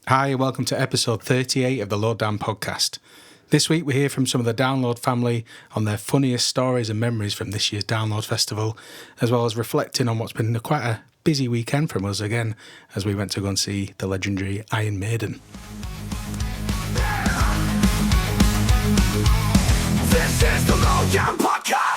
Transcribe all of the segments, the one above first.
Hi, welcome to episode 38 of the Lowdown podcast. This week we hear from some of the Download family on their funniest stories and memories from this year's Download Festival, as well as reflecting on what's been quite a busy weekend from us again, as we went to go and see the legendary Iron Maiden. This is the Lowdown podcast.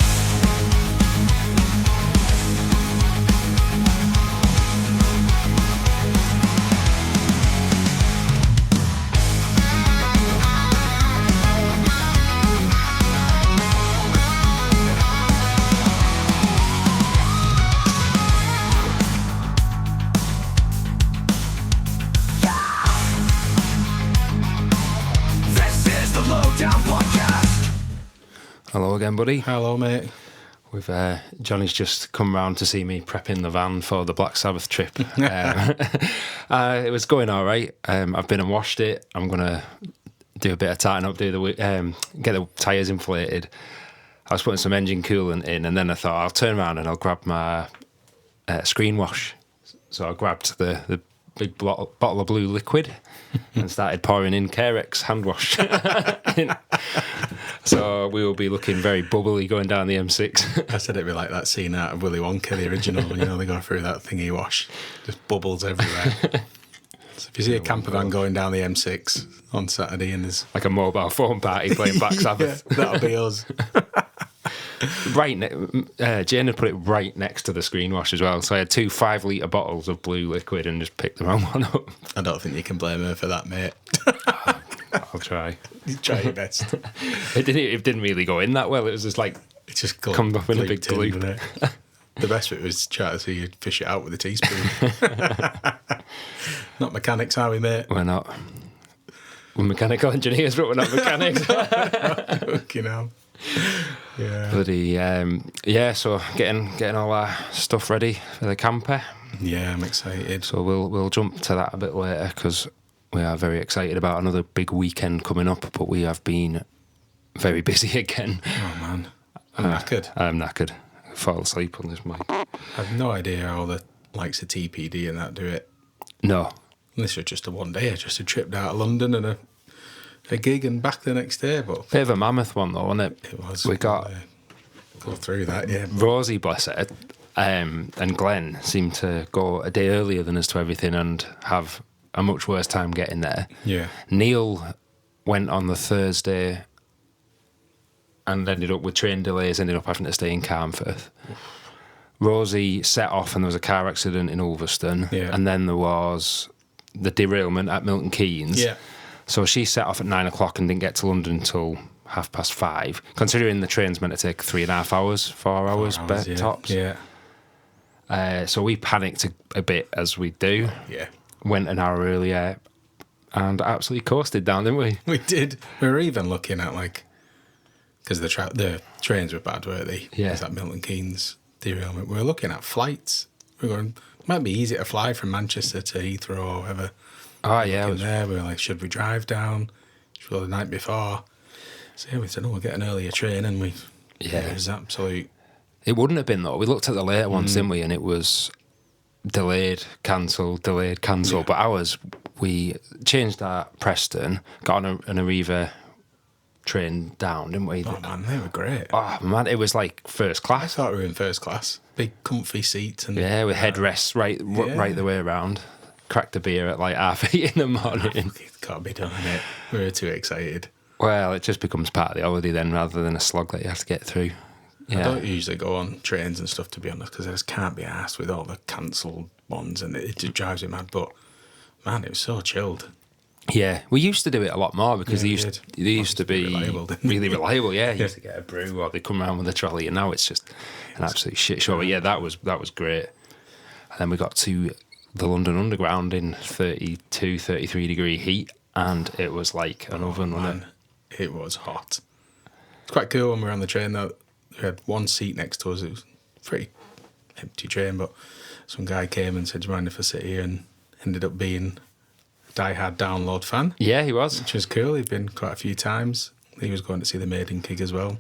Hello again, buddy. Hello, mate. We've Johnny's just come round to see me prepping the van for the Black Sabbath trip. It was going all right. I've been and washed it. I'm gonna do a bit of tighten up, get the tyres inflated. I was putting some engine coolant in, and then I thought I'll turn around and I'll grab my screen wash. So I grabbed the big bottle of blue liquid and started pouring in Carex hand wash. So we will be looking very bubbly going down the M6. I said it'd be like that scene out of Willy Wonka, the original, you know, they go through that thingy wash, just bubbles everywhere. So if you see a camper van going down the M6 on Saturday and there's... Like a mobile phone party playing Black Sabbath. Yeah, that'll be us. Jane had put it right next to the screen wash as well. So I had 2 5-litre bottles of blue liquid and just picked the wrong one up. I don't think you can blame her for that, mate. I'll try. You try your best. It didn't really go in that well. It was just like It just come up in a big tin, gloop. didn't it? The best bit was trying to see you fish it out with a teaspoon. Not mechanics, are we, mate? We're not. We're mechanical engineers, but we're not mechanics. Fucking hell. Yeah. Bloody so getting all our stuff ready for the camper. Yeah, I'm excited. So we'll jump to that a bit later because we are very excited about another big weekend coming up. But we have been very busy again. Oh man, I'm knackered. I'm knackered. I fall asleep on this mic. I've no idea how the likes of TPD and that do it. No. And this was just a one day, just a trip down to London and a gig and back the next day. But Bit of a mammoth one though, wasn't it? it was. We got go through that, yeah. Rosie, bless her, and Glenn seemed to go a day earlier than us to everything and have a much worse time getting there. Yeah. Neil went on the Thursday and ended up with train delays, ended up having to stay in Carnforth. Rosie set off and there was a car accident in Ulverston. Yeah. And then there was the derailment at Milton Keynes. Yeah. So she set off at 9 o'clock and didn't get to London until 5:30, considering the train's meant to take 3.5 hours, 4 hours, yeah. tops. Yeah. So we panicked a bit, as we do. Yeah. Went an hour earlier and absolutely coasted down, didn't we? We did. We were even looking at because the trains were bad, weren't they? Yeah. There's that Milton Keynes derailment. We were looking at flights. We were going, it might be easy to fly from Manchester to Heathrow or whatever. Oh, yeah. There, we were like, should we drive down? Should we go the night before? So yeah, we said, we'll get an earlier train, and it was absolute. It wouldn't have been, though. We looked at the later ones, didn't we? And it was delayed, cancelled. Yeah. But ours, we changed our Preston, got on an Arriva train down, didn't we? Oh man, they were great. Oh, man, it was like first I class. thought we were in first class. Big comfy seats. And Yeah, with headrests right the way around. Cracked a beer at like 8:30 in the morning. It can't be done, innit? We were too excited. Well, it just becomes part of the holiday then, rather than a slog that you have to get through. Yeah. I don't usually go on trains and stuff, to be honest, because I just can't be arsed with all the cancelled ones, and it just drives me mad. But man, it was so chilled. Yeah, we used to do it a lot more because Yeah, they used to be reliable, didn't they? really reliable. Yeah, you used to get a brew or they come around with a trolley, and now it's just an absolute shit show. But yeah, that was great. And then we got to the London Underground in 32, 33 degree heat, and it was like an oven, wasn't it? It was hot. It's quite cool when we were on the train though. We had one seat next to us. It was a pretty empty train, but some guy came and said, "Do you mind if I sit here?" And ended up being a die-hard Download fan, Yeah, he was. which was cool. He'd been quite a few times. He was going to see the Maiden gig as well.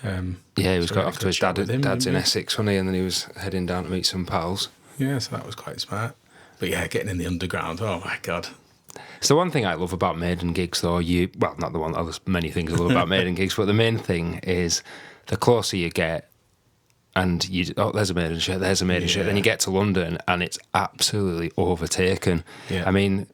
Yeah, he was So got we off had to a his chat with him, dad's in didn't we? Essex, wasn't he? And then he was heading down to meet some pals. Yeah, so that was quite smart. But yeah, getting in the underground, oh my God. It's the one thing I love about Maiden gigs, though. Well, not the one. There's many things I love about Maiden gigs, but the main thing is the closer you get, and there's a Maiden shirt, there's a Maiden shirt. Then you get to London, and it's absolutely overtaken. Yeah. I mean,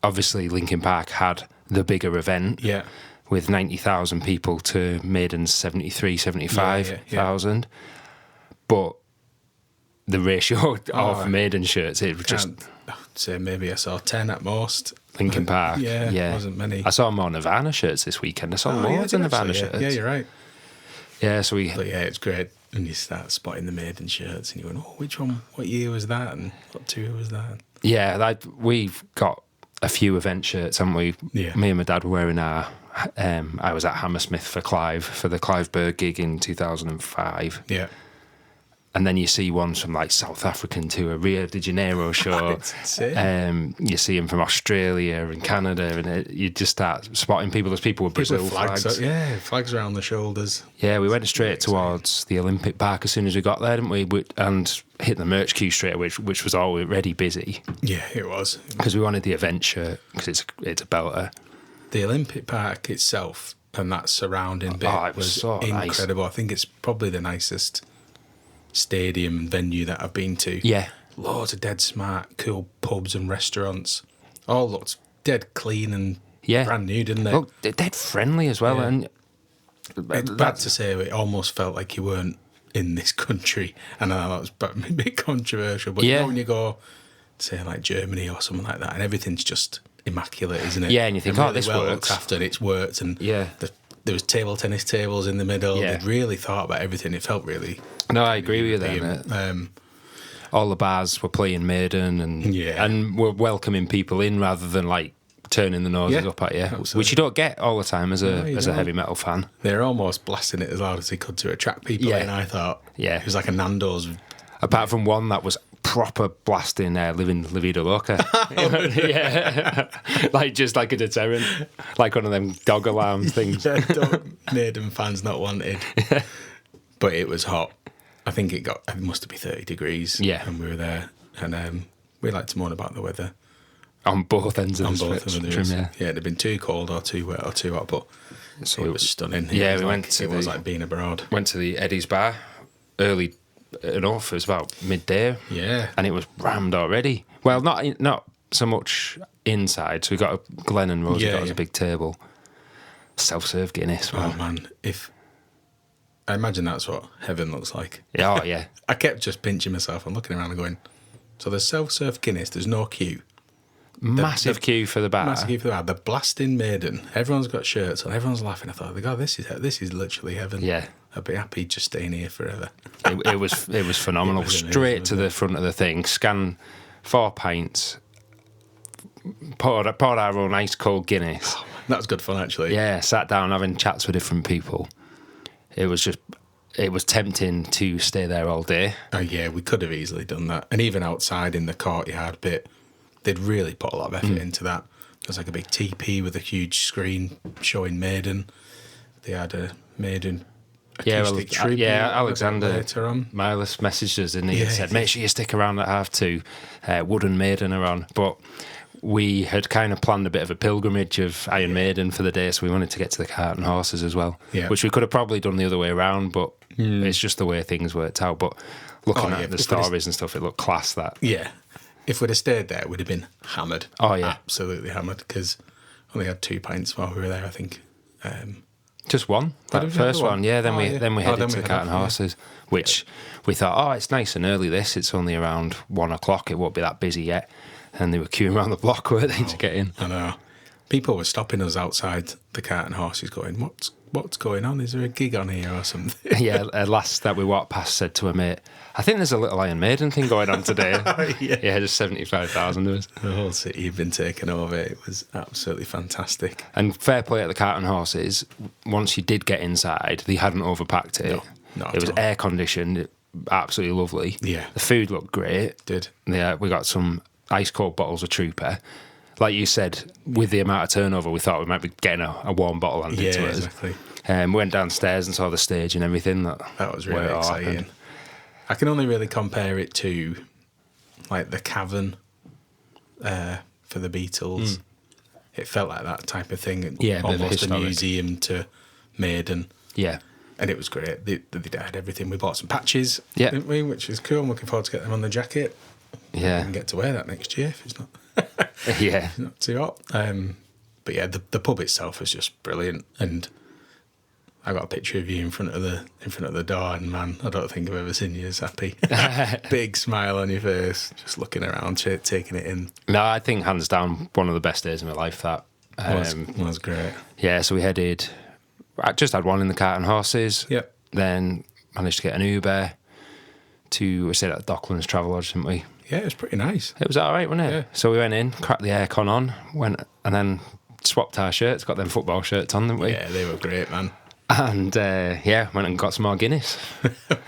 obviously Linkin Park had the bigger event. Yeah. With 90,000 people to Maiden's 73, 75,000. But the ratio of Maiden shirts, it was just... I'd say maybe I saw 10 at most. Linkin Park. Yeah, wasn't many. I saw more Nirvana shirts this weekend. I saw loads of Nirvana shirts. Yeah, you're right. Yeah, so But yeah, it's great when you start spotting the Maiden shirts and you're going, oh, which one, what year was that? And what tour was that? Yeah, we've got a few event shirts, haven't we? Yeah. Me and my dad were wearing our... I was at Hammersmith for the Clive Berg gig in 2005. Yeah. And then you see ones from like South African to a Rio de Janeiro show. It's insane. You see them from Australia and Canada, and you just start spotting people. There's people with Brazil flags. Flags around the shoulders. Yeah, we went straight towards the Olympic Park as soon as we got there, didn't we? And hit the merch queue straight away, which was already busy. Yeah, it was. Because we wanted the event shirt, because it's a belter. The Olympic Park itself and that surrounding bit it was so incredible. nice. I think it's probably the nicest stadium venue that I've been to. Yeah. Loads of dead smart, cool pubs and restaurants. All looked dead clean and brand new, didn't they? Well, they're dead friendly as well. Yeah. And it's bad to say, it almost felt like you weren't in this country. And I know that was a bit controversial, but you know when you go, say, like Germany or something like that, and everything's just immaculate, isn't it? Yeah, and you think, really this well works. Looked after, and it's worked, and there was table tennis tables in the middle. Yeah. They'd really thought about everything. It felt really... No, I agree with you there. All the bars were playing Maiden and were welcoming people in rather than like turning the noses up at you, absolutely. which you don't get all the time as a heavy metal fan. They're almost blasting it as loud as they could to attract people in, I thought. Yeah. It was like a Nando's. Apart from one that was proper blasting Living La Vida Loca. Yeah. Just like a deterrent. Like one of them dog alarm things. Maiden fans not wanted. But it was hot. I think it must have been 30 degrees when we were there. And we like to moan about the weather. On both ends of the spectrum, yeah. Yeah, it'd have been too cold or too wet or too hot, but so it was stunning. Yeah, it was like being abroad. Went to the Eddie's Bar early enough. It was about midday. Yeah. And it was rammed already. Well, not so much inside. So we got Glenn and Rosie got us a big table. Self-serve Guinness. Oh, man. I imagine that's what heaven looks like. Yeah, oh, yeah. I kept just pinching myself and looking around and going, so there's self-serve Guinness, there's no queue. Massive queue for the bar. Massive queue for the bar. The blasting Maiden. Everyone's got shirts on. Everyone's laughing. I thought, God, this is literally heaven. Yeah. I'd be happy just staying here forever. It was phenomenal. It was straight amazing, to the front of the thing. Scan 4 pints. Poured our own ice cold Guinness. Oh, that was good fun, actually. Yeah, sat down having chats with different people. It was tempting to stay there all day. Oh yeah, we could have easily done that. And even outside in the courtyard bit, they'd really put a lot of effort into that. There's like a big TP with a huge screen showing Maiden. They had a Maiden acoustic tribute. Alexander later on. Miles messaged us and he said, make sure you stick around at 2:30. Wooden Maiden are on. But we had kind of planned a bit of a pilgrimage of Iron Maiden for the day, so we wanted to get to the Cart and Horses as well, which we could have probably done the other way around, but it's just the way things worked out. But looking at the stories and stuff, it looked class, that. Yeah. If we'd have stayed there, we'd have been hammered. Oh, yeah. Absolutely hammered, because only had 2 pints while we were there, I think. Just one? That first one, yeah. Then we headed to the Cart and Horses, which we thought, it's nice and early this. It's only around 1 o'clock. It won't be that busy yet. And they were queuing around the block, weren't they, to get in? I know. People were stopping us outside the Cart and Horses going, what's going on? Is there a gig on here or something? Yeah, a lass that we walked past said to her mate, I think there's a little Iron Maiden thing going on today. Yeah, just 75,000 of us. The whole city had been taken over. It was absolutely fantastic. And fair play at the Cart and Horses, once you did get inside, they hadn't overpacked it. No, not it was at all. air conditioned, absolutely lovely. Yeah. The food looked great. Did. Yeah, we got some ice cold bottles of Trooper. Like you said, with the amount of turnover, we thought we might be getting a warm bottle handed to us. Exactly. We went downstairs and saw the stage and everything. That was really exciting. I can only really compare it to like the Cavern for the Beatles. It felt like that type of thing. Yeah, a bit of almost a historic. museum to Maiden. Yeah. And it was great. They had everything. We bought some patches, Yeah. didn't we? Which is cool. I'm looking forward to get them on the jacket. We Yeah. can get to wear that next year if it's not, Yeah. not too hot. But yeah, the pub itself was just brilliant. And I got a picture of you in front of the door, and man, I don't think I've ever seen you as happy. Big smile on your face, just looking around, taking it in. No, I think hands down one of the best days of my life. That Was great. Yeah, so we headed. I just had one in the cart and horses. Yep. Then managed to get an Uber we stayed at Docklands Travel Lodge, didn't we? Yeah, it was pretty nice. It was all right, wasn't it? Yeah. So we went in, cracked the aircon on, and then swapped our shirts, got them football shirts on, didn't we? Yeah, they were great, man. And went and got some more Guinness.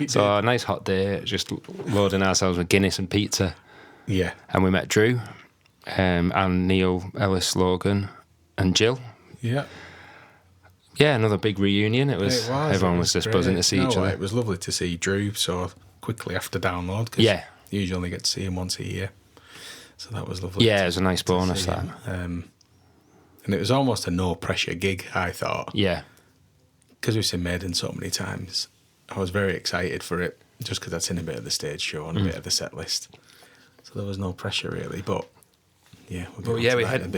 So a nice hot day, just loading ourselves with Guinness and pizza. Yeah. And we met Drew, and Neil, Ellis, Logan, and Jill. Yeah. Yeah, another big reunion. Everyone was just great. buzzing to see each other. It was lovely to see Drew so quickly after download. 'Cause Yeah. you usually only get to see him once a year. So that was lovely. Yeah, it was a nice bonus, see that. him. And it was almost a no pressure gig, I thought. Yeah. Because we've seen Maiden so many times, I was very excited for it just because I'd seen a bit of the stage show and a bit of the set list. So there was no pressure really, but yeah. We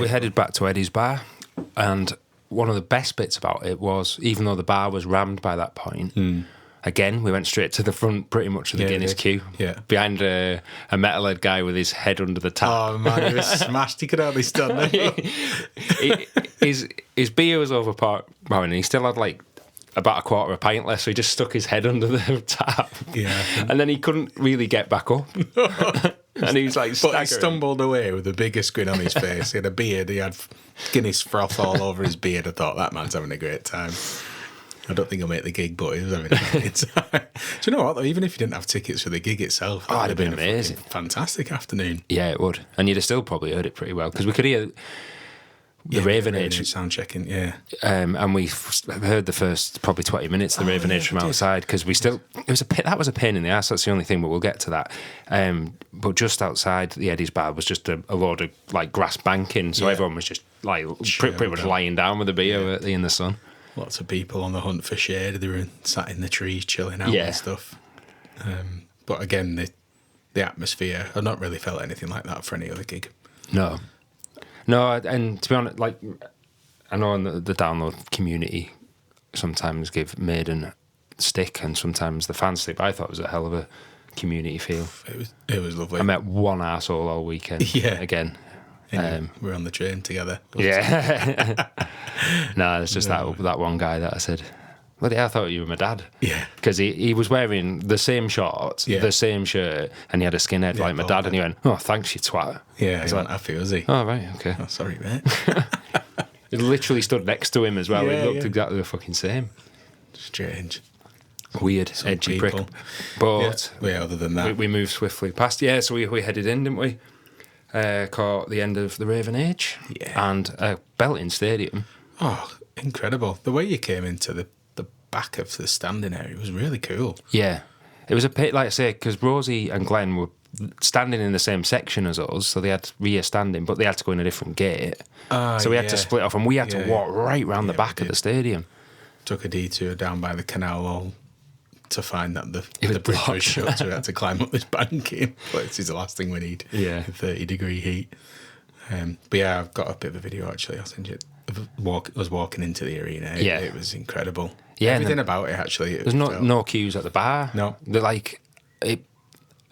headed back to Eddie's bar, and one of the best bits about it was, even though the bar was rammed by that point, again, we went straight to the front pretty much of the Yeah, we Guinness did. queue, Yeah. behind a metalhead guy with his head under the tap. Oh man, he was smashed. He could hardly stand there. His beer was overpowering, and he still had like about a quarter of a pint left, so he just stuck his head under the tap. Yeah. And then he couldn't really get back up. And he was like But he staggering. stumbled away with the biggest grin on his face. He had a beard. He had Guinness froth all over his beard. I thought, that man's having a great time. I don't think he'll make the gig, but he was having a great time. Do you know what, though? Even if you didn't have tickets for the gig itself, that Oh, would it'd have been been a amazing. fucking fantastic afternoon. Yeah, it would. And you'd have still probably heard it pretty well, because we could hear the Raven Age. sound checking, yeah. And we heard the first probably 20 minutes of the Raven Age from outside, because that was a pain in the ass. That's the only thing, but we'll get to that. But just outside the Eddie's bar was just a load of like grass banking, so Yeah. everyone was just like pretty much lying down with a beer in the sun. Lots of people on the hunt for shade. They were sat in the trees chilling out Yeah. and stuff. But again, the atmosphere, I've not really felt anything like that for any other gig. No, and to be honest, like, I know in the download community sometimes give Maiden stick and sometimes the fans stick, but I thought it was a hell of a community feel. It was lovely. I met one arsehole all weekend. Yeah. Again. Anyway, we were on the train together. Yeah. No, it's just that one guy that I said, bloody hell, I thought you were my dad. Yeah. Because he was wearing the same shorts, Yeah. the same shirt, and he had a skinhead like my bald dad, and he went, oh, thanks, you twat. Yeah, I was he like, wasn't happy, was he? oh, right, okay. Oh, sorry, mate. He literally stood next to him as well. Yeah, He looked yeah. exactly the fucking same. Strange. Weird, Some edgy people. prick. But Yeah, other than that. we moved swiftly past. Yeah, so we headed in, didn't we? Caught the end of the Raven Age. Yeah. And a belting stadium. Oh, incredible. The way you came into the back of the standing area was really cool. Yeah. It was a pit, like I say, because Rosie and Glenn were standing in the same section as us, so they had rear standing, but they had to go in a different gate. So we had to split off, and we had to walk right round the back of the stadium. Took a detour down by the canal wall to find that the was bridge blocked. was shut, so we had to climb up this banking. But this is the last thing we need. Yeah. 30-degree heat. But yeah, I've got a bit of a video actually. I'll send you it. I was walking into the arena. Yeah. It was incredible. Yeah, and Everything about it actually. There's no queues at the bar. No. They're like, it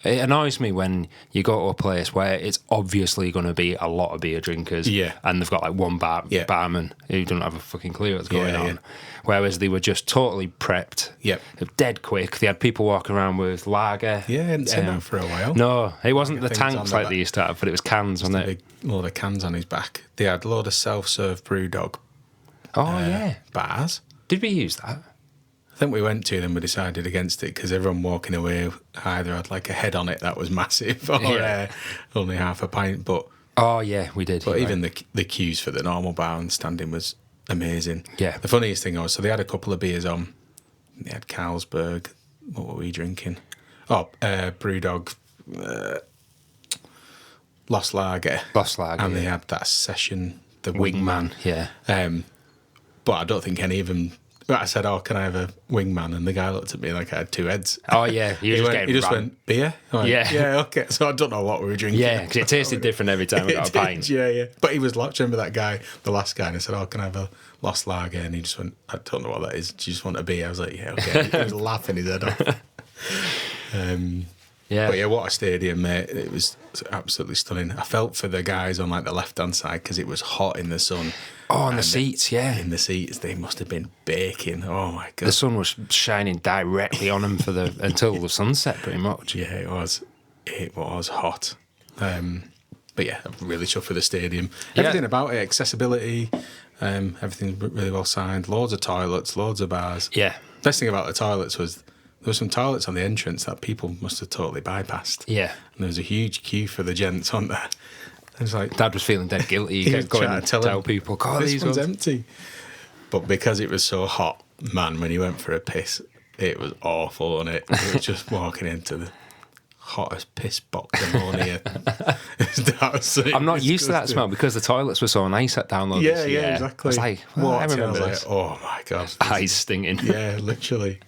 annoys me when you go to a place where it's obviously going to be a lot of beer drinkers. Yeah. And they've got like one barman who doesn't have a fucking clue what's going on. Yeah. Whereas they were just totally prepped. Yep. Dead quick. They had people walking around with lager. Yeah, I hadn't seen that for a while. No, it wasn't the Things on tanks the like back. they used to have, but it was cans, wasn't A it? big load of cans on his back. They had a load of self-serve brew dog Oh, yeah. bars. Did we use that? I think we went to them, we decided against it because everyone walking away either had like a head on it that was massive or Yeah. only half a pint. But Oh, yeah, we did. but you're even right. the queues for the normal bar and standing was amazing. Yeah. The funniest thing was, so they had a couple of beers on. They had Carlsberg. What were we drinking? Oh, Brewdog. Lost Lager. Lost Lager, And they yeah. had that session, the Wingman, yeah. But I don't think any of them. I said, "Oh, can I have a wingman?" And the guy looked at me like I had two heads. Oh yeah, He just went beer. I went, Yeah. yeah, okay. So I don't know what we were drinking. Yeah, because it tasted different every time we got a pint. Yeah. But he was like, remember that guy, the last guy, and I said, "Oh, can I have a Lost Lager?" And he just went, "I don't know what that is. Do you just want a beer?" I was like, "Yeah, okay." He was laughing his head off. Yeah, But yeah, what a stadium, mate. It was absolutely stunning. I felt for the guys on like the left-hand side because it was hot in the sun. Oh, and the seats, yeah. In the seats, they must have been baking. Oh, my God. The sun was shining directly on them until the sunset, pretty much. Yeah, it was. It was hot. But yeah, I'm really chuffed for the stadium. Everything about it, accessibility, everything's really well signed. Loads of toilets, loads of bars. Yeah. Best thing about the toilets was there were some toilets on the entrance that people must have totally bypassed. Yeah. And there was a huge queue for the gents on there. It was like, Dad was feeling dead guilty. He was kept going trying to to tell him, people, "God, this these one's ones." empty. But because it was so hot, man, when he went for a piss, it was awful, and it was just walking into the hottest piss box ammonia. I'm not used to that smell because the toilets were so nice at Download. Yeah, this year. exactly. I was like, well, I remember this. oh my God. Eyes stinging. Yeah, literally.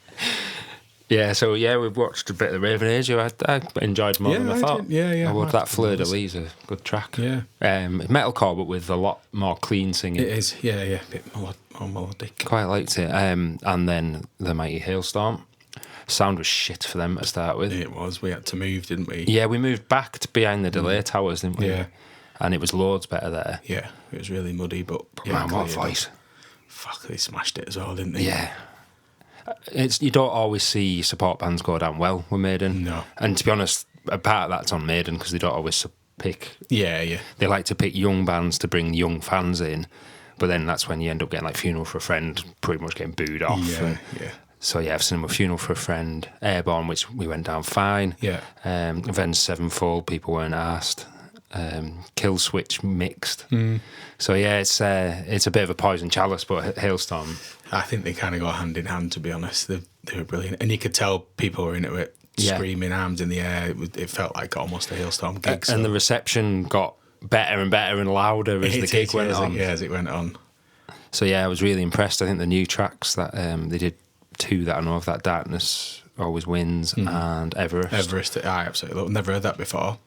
Yeah, so yeah, we've watched a bit of the Raven Age. I enjoyed more than I thought. Yeah. I loved that Fleur de Lis, a good track. Yeah. Metalcore, but with a lot more clean singing. It is, yeah, a bit more melodic. Quite liked it. And then the Mighty Hailstorm. Sound was shit for them to start with. It was. We had to move, didn't we? Yeah, we moved back to behind the delay towers, didn't we? Yeah. And it was loads better there. Yeah, it was really muddy, but yeah, Man, what cleared up. voice. Fuck, they smashed it as well, didn't they? Yeah. You don't always see support bands go down well with Maiden. No. And to be honest, a part of that's on Maiden because they don't always pick. Yeah. They like to pick young bands to bring young fans in, but then that's when you end up getting like Funeral for a Friend, pretty much getting booed off. Yeah. So yeah, I've seen them with Funeral for a Friend, Airborne, which we went down fine. Yeah. Avenged Sevenfold, people weren't asked. Kill Switch mixed. So yeah, it's a bit of a poison chalice, but Hailstorm. I think they kind of go hand in hand, to be honest. They were brilliant. And you could tell people were into it, screaming, arms in the air. It felt like almost a Hailstorm gig. And the reception got better and better and louder as the gig went on. Yeah, as it went on. So yeah, I was really impressed. I think the new tracks that they did, two that I know of, that Darkness Always Wins and Everest. I absolutely love. Never heard that before.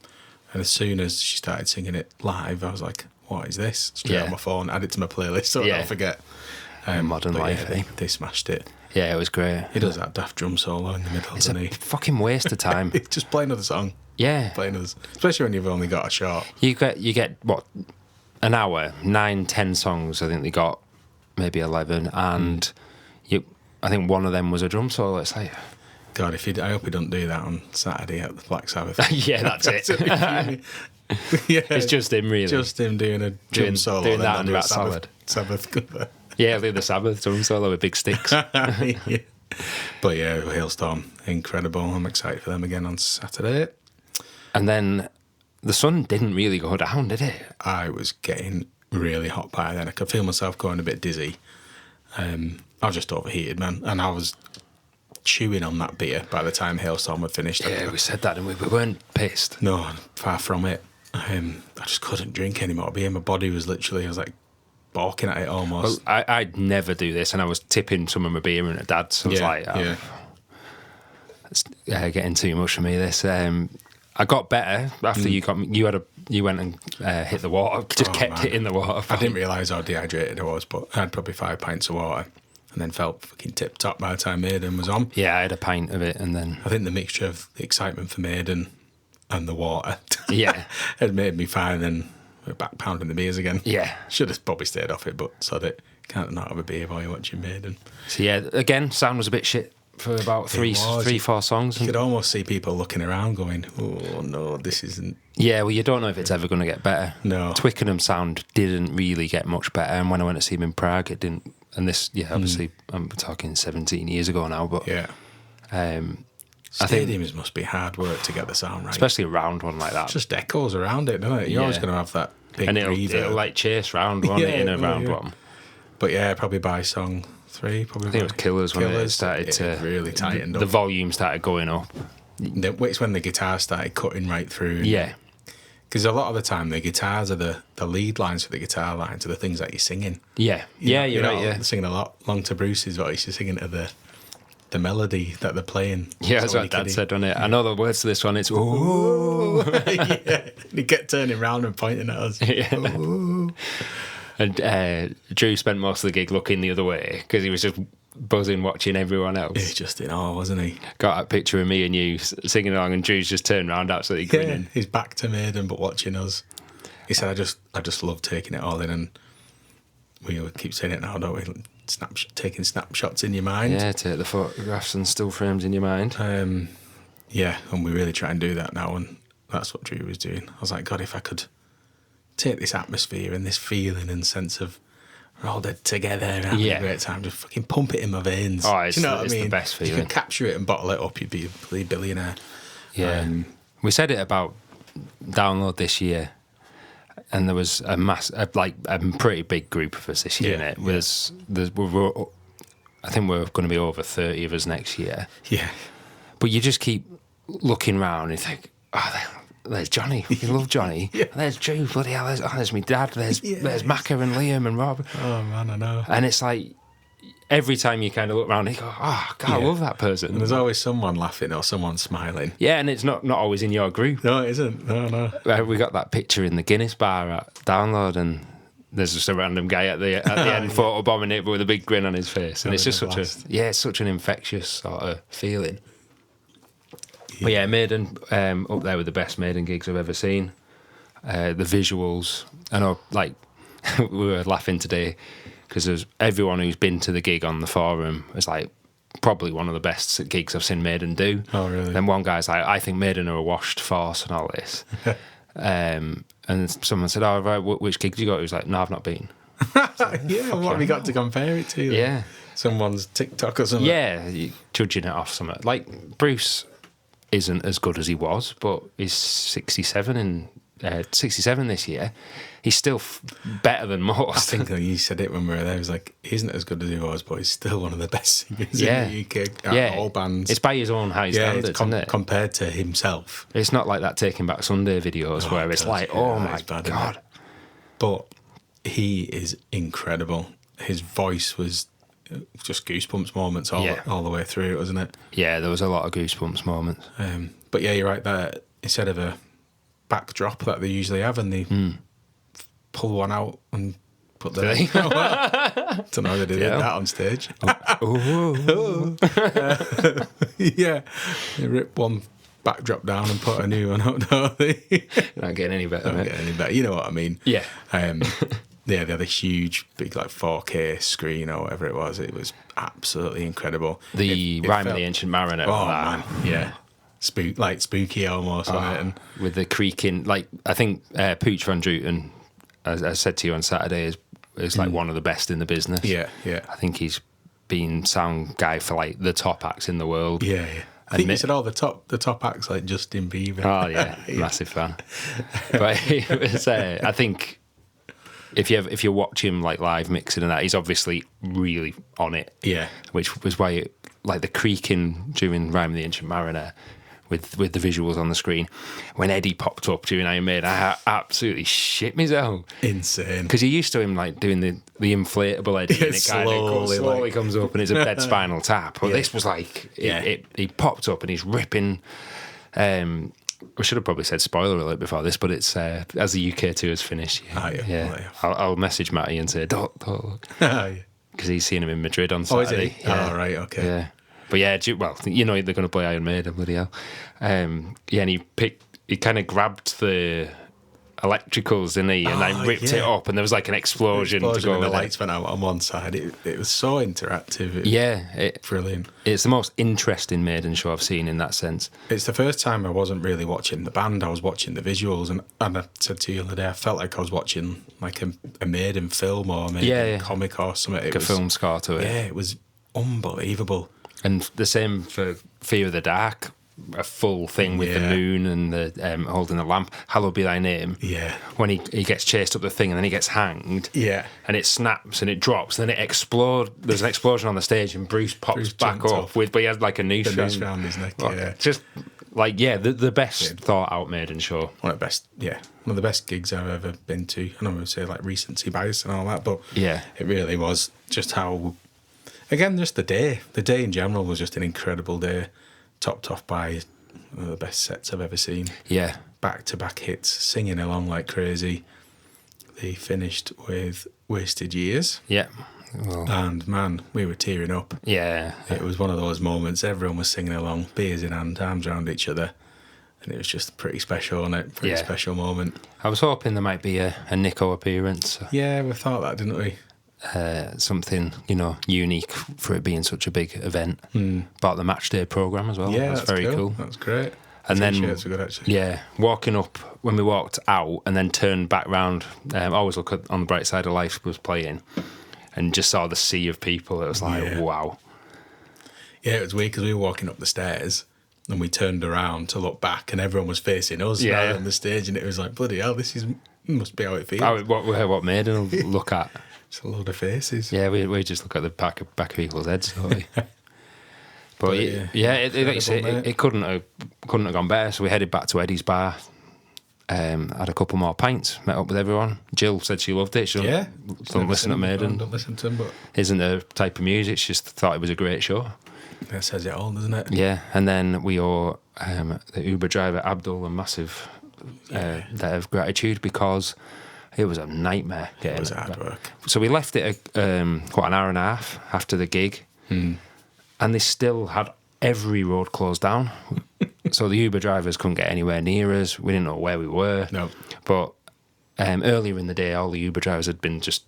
And as soon as she started singing it live, I was like, what is this? Straight on my phone, add it to my playlist so I don't forget. Modern Life. Yeah, they smashed it. Yeah, it was great. He does that daft drum solo in the middle, It's doesn't a he? fucking waste of time. Just play another song. Yeah. Play another, especially when you've only got a short. You get what, an hour, 9-10 songs. I think they got maybe 11, and I think one of them was a drum solo. It's like, God, I hope he don't do that on Saturday at the Black Sabbath. yeah, that's it. Yeah, It's just him, really. just him doing a drum solo. doing and that then and do a Rat Salad. Sabbath cover. Yeah, do the Sabbath drum solo with big sticks. Yeah. But yeah, Hailstorm, incredible. I'm excited for them again on Saturday. And then the sun didn't really go down, did it? I was getting really hot by then. I could feel myself going a bit dizzy. I was just overheated, man. And I was chewing on that beer by the time Hailstorm had finished. Yeah, we said that and we weren't pissed. No, far from it. I just couldn't drink anymore. Beer, my body was literally, I was like balking at it almost. Well, I'd never do this, and I was tipping some of my beer in at Dad's. So I was like, it's getting too much for me, this. I got better after you went and hit the water, just kept hitting the water. I didn't realise how dehydrated I was, but I had probably 5 pints of water and then felt fucking tip top by the time Maiden was on. Yeah, I had a pint of it, and then I think the mixture of the excitement for Maiden and the water had made me fine, and we're back pounding the beers again. Yeah. Should have probably stayed off it, but so that can't not have a beer while you're watching Maiden. So yeah, again, sound was a bit shit for about 3-4 songs. You could almost see people looking around going, oh no, this isn't... Yeah, well, you don't know if it's ever going to get better. No. Twickenham sound didn't really get much better, and when I went to see him in Prague, it didn't. And this, obviously, I'm talking 17 years ago now, but Stadiums must be hard work to get the sound right. Especially around one like that. It just echoes around it, doesn't it? You're always going to have that big and reverb. it'll like chase round one in a round one. But yeah, probably by song 3, probably. I think it was Killers when it started to... really tightened up. The volume started going up. It's when the guitar started cutting right through. Yeah. Because a lot of the time the guitars are the lead lines for the guitar lines are the things that you're singing. Yeah, you're right. Yeah, singing a lot. Long to Bruce's voice, you're singing to the melody that they're playing. yeah, that's what Dad said on it. I know the words to this one. It's ooh. Yeah, he kept turning around and pointing at us. Yeah. Ooh. And Drew spent most of the gig looking the other way because he was just buzzing watching everyone else. He was just in awe, wasn't he? Got that picture of me and you singing along, and Drew's just turned around absolutely grinning. He's back to Maiden, but watching us. He said, I just love taking it all in, and we keep saying it now, don't we? Taking snapshots in your mind. Yeah, take the photographs and still frames in your mind. Yeah, and we really try and do that now, and that's what Drew was doing. I was like, God, if I could take this atmosphere and this feeling and sense of we're all dead together and having a great time, just fucking pump it in my veins. Oh, it's, do you know what I mean? The best feeling. If you could capture it and bottle it up, you'd be a billionaire. Yeah. We said it about Download this year, and there was a pretty big group of us this year. Yeah, I think we're going to be over 30 of us next year. Yeah. But you just keep looking round and you think, oh, there's Johnny. You love Johnny. Yeah. There's Drew. Bloody hell. There's my dad. There's Macca and Liam and Rob. Oh, man, I know. And it's like every time you kind of look around, you go, oh, God, I love that person. And there's always someone laughing or someone smiling. Yeah, and it's not always in your group. No, it isn't. No. We got that picture in the Guinness bar at Download, and there's just a random guy at the end photobombing it, but with a big grin on his face. And it's just it's such an infectious sort of feeling. Yeah. But yeah, Maiden, up there with the best Maiden gigs I've ever seen. The visuals, I know, like, we were laughing today because there's everyone who's been to the gig on the forum is like, probably one of the best gigs I've seen Maiden do. Oh, really? And one guy's like, I think Maiden are a washed farce and all this. And someone said, oh, right, which gig did you go to? He was like, no, I've not been. Yeah, what have you got to compare it to? Then? Yeah. Someone's TikTok or something? Yeah, you're judging it off something. Like, Bruce isn't as good as he was, but he's 67 this year. He's still better than most. I think you said it when we were there. He was like, he isn't as good as he was, but he's still one of the best singers in the UK. All bands. It's by his own high standards, isn't it? Compared to himself. It's not like that Taking Back Sunday videos where it's like, oh my God. But he is incredible. His voice was just goosebumps moments all the way through, wasn't it? Yeah, there was a lot of goosebumps moments. But yeah, you're right, that instead of a backdrop that they usually have, and they pull one out and put the... don't know how they did that on stage. Yeah, they rip one backdrop down and put a new one up, don't they? Not getting any better, mate. Getting any better. You know what I mean? Yeah. Yeah, they had a huge, big, like 4K screen or whatever it was. It was absolutely incredible. The Rime of the Ancient Mariner. Oh, man, yeah. Spooky almost on it. And with the creaking, like, I think Pooch van Druten, as I said to you on Saturday, is like one of the best in the business. Yeah. I think he's been sound guy for like the top acts in the world. Yeah. I think you said the top acts like Justin Bieber. Oh yeah, massive fan. But it was, I think if you watch him like live mixing and that, he's obviously really on it. Yeah, which was why like the creaking during Rime of the Ancient Mariner with the visuals on the screen. When Eddie popped up during Iron Maiden, I absolutely shit myself. Insane. Because you're used to him like doing the inflatable Eddie, and it slowly comes up and it's a dead spinal tap. But this was like, he popped up and he's ripping. We should have probably said spoiler alert before this, but it's as the UK tour is finished. I'll message Matty and say don't look. Because he's seen him in Madrid on Saturday. Oh, is he? Yeah. Oh, right, okay. Yeah. But yeah, well, you know they're going to play Iron Maiden, bloody hell. And he kind of grabbed the electricals, didn't he? And then ripped it up, and there was like an explosion to go and the with lights went out on one side. It was so interactive. It was brilliant. It's the most interesting Maiden show I've seen in that sense. It's the first time I wasn't really watching the band, I was watching the visuals, and I said to you the other day, I felt like I was watching like a Maiden film or maybe a comic or something. Like a film score to it. Yeah, it was unbelievable. And the same for Fear of the Dark, a full thing with the moon and the holding the lamp. Hallowed be thy name. Yeah. When he gets chased up the thing and then he gets hanged. Yeah. And it snaps and it drops and then it explodes. There's an explosion on the stage and Bruce pops back up but he has like a noose around his neck. Just the best thought out Maiden show. One of the best gigs I've ever been to. I know we say like recency bias and all that, but Yeah. it really was just how. Again, just the day in general was just an incredible day, topped off by one of the best sets I've ever seen. Yeah. Back-to-back hits, singing along like crazy. They finished with Wasted Years. Yeah. Well, And man, we were tearing up. yeah. It was one of those moments, everyone was singing along, beers in hand, arms around each other. And it was just pretty special, wasn't it? Pretty Yeah. special moment. I was hoping there might be a Nico appearance. Yeah, we thought that, didn't we? Something, unique for it being such a big event. About the match day programme as well. Yeah, that's very cool. That's great. And then, T-shirts were good, actually. yeah, walking up, when we walked out and then turned back round, Always Look on the Bright Side of Life was playing and just saw the sea of people. It was like, Yeah. wow. Yeah, it was weird because we were walking up the stairs and we turned around to look back and everyone was facing us Yeah. on the stage and it was like, bloody hell, must be how it feels. What Maiden will look at. It's a load of faces. Yeah, we just look at the back of people's heads, don't we? But like you say, incredible, mate. it couldn't have gone better. So we headed back to Eddie's bar, had a couple more pints, met up with everyone. Jill said she loved it. She don't listen to Maiden. Don't listen to them, but Isn't her type of music. She just thought it was a great show. that says it all, doesn't it? Yeah, and then we owe the Uber driver Abdul a massive debt of gratitude because it was a nightmare getting It was hard work. So we left it an hour and a half after the gig, and they still had every road closed down. So the Uber drivers couldn't get anywhere near us. We didn't know where we were. No. But earlier in the day, all the Uber drivers had been just